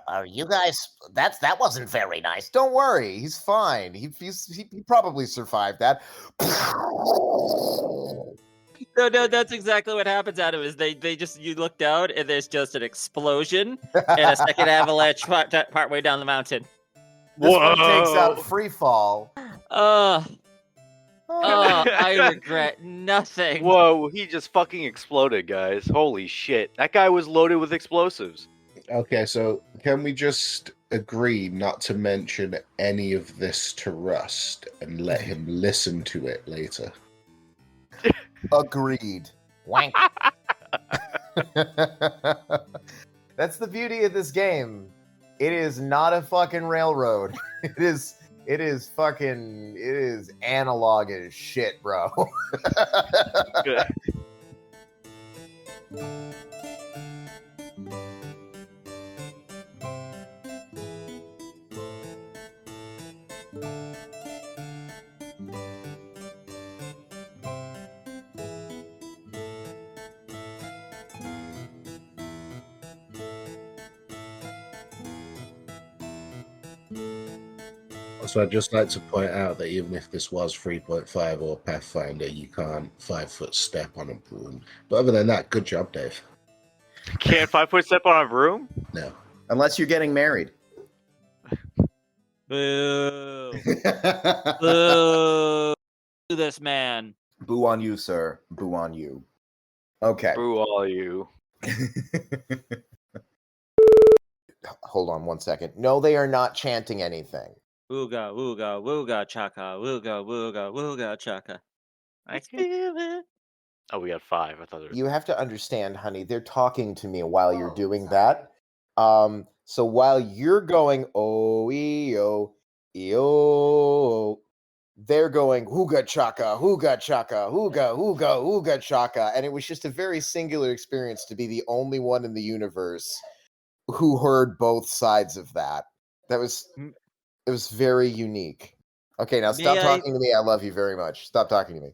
Are you guys? That wasn't very nice. Don't worry, he's fine. He probably survived that. No, that's exactly what happens, Adam, is you look down and there's just an explosion and a second avalanche partway down the mountain. This one takes out Whoa. Freefall. I regret nothing. Whoa, he just fucking exploded, guys. Holy shit. That guy was loaded with explosives. Okay, so can we just agree not to mention any of this to Rust and let him listen to it later? Agreed. Wank. That's the beauty of this game. It is not a fucking railroad. It is analog as shit, bro. So I'd just like to point out that even if this was 3.5 or Pathfinder, you can't 5-foot step on a broom. But other than that, good job, Dave. Can't 5-foot step on a broom? No. Unless you're getting married. Boo. Boo. To this man. Boo on you, sir. Boo on you. Okay. Boo all you. Hold on one second. No, they are not chanting anything. Wooga, wooga, wooga, chaka, wooga, wooga, wooga, chaka. I feel it. Oh, we got 5. I thought there was... You have to understand, honey, they're talking to me while you're doing that. So while you're going, oh, e-o, they're going, hooga chaka, hooga chaka, hooga, hooga, hooga chaka. And it was just a very singular experience to be the only one in the universe who heard both sides of that. It was very unique. Okay, now stop talking to me. I love you very much. Stop talking to me.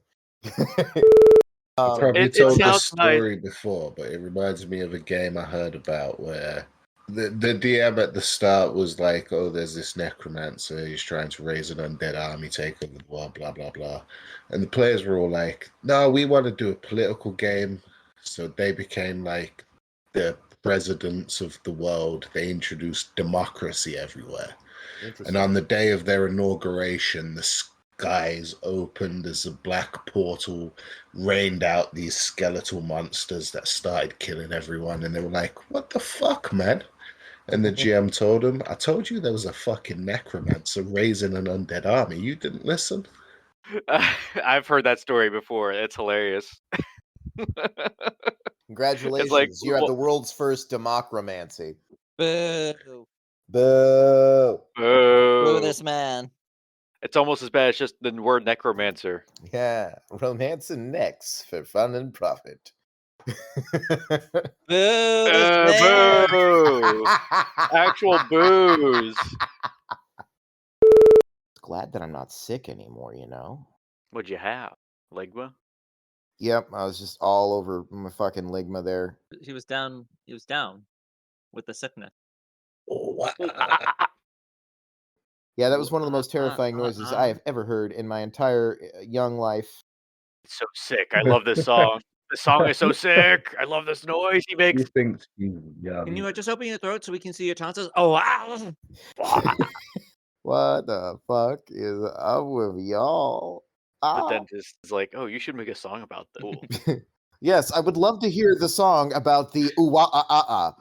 I've probably it told this sounds story before, but it reminds me of a game I heard about where the DM at the start was like, oh, there's this necromancer, he's trying to raise an undead army, take over the world, blah, blah, blah. And the players were all like, no, we want to do a political game. So they became like the presidents of the world. They introduced democracy everywhere. And on the day of their inauguration, the skies opened as a black portal rained out these skeletal monsters that started killing everyone. And they were like, what the fuck, man? And the GM told them, I told you there was a fucking necromancer raising an undead army. You didn't listen? I've heard that story before. It's hilarious. Congratulations. Like, you're at the world's first democramancy. Boo. Boo. Boo this man. It's almost as bad as just the word necromancer. Yeah, romance and necks for fun and profit. Boo this man. Boo! Actual booze. Glad that I'm not sick anymore, you know? What'd you have? Ligma? Yep, I was just all over my fucking ligma there. He was down with the sickness. Yeah, that was one of the most terrifying noises I have ever heard in my entire young life. It's so sick. I love this song. The song is so sick. I love this noise he makes. He thinks he's young. Can you just open your throat so we can see your tonsils? Oh, wow. What the fuck is up with y'all? The dentist is like, oh, you should make a song about that. Yes, I would love to hear the song about the ooh-wah-ah-ah-ah.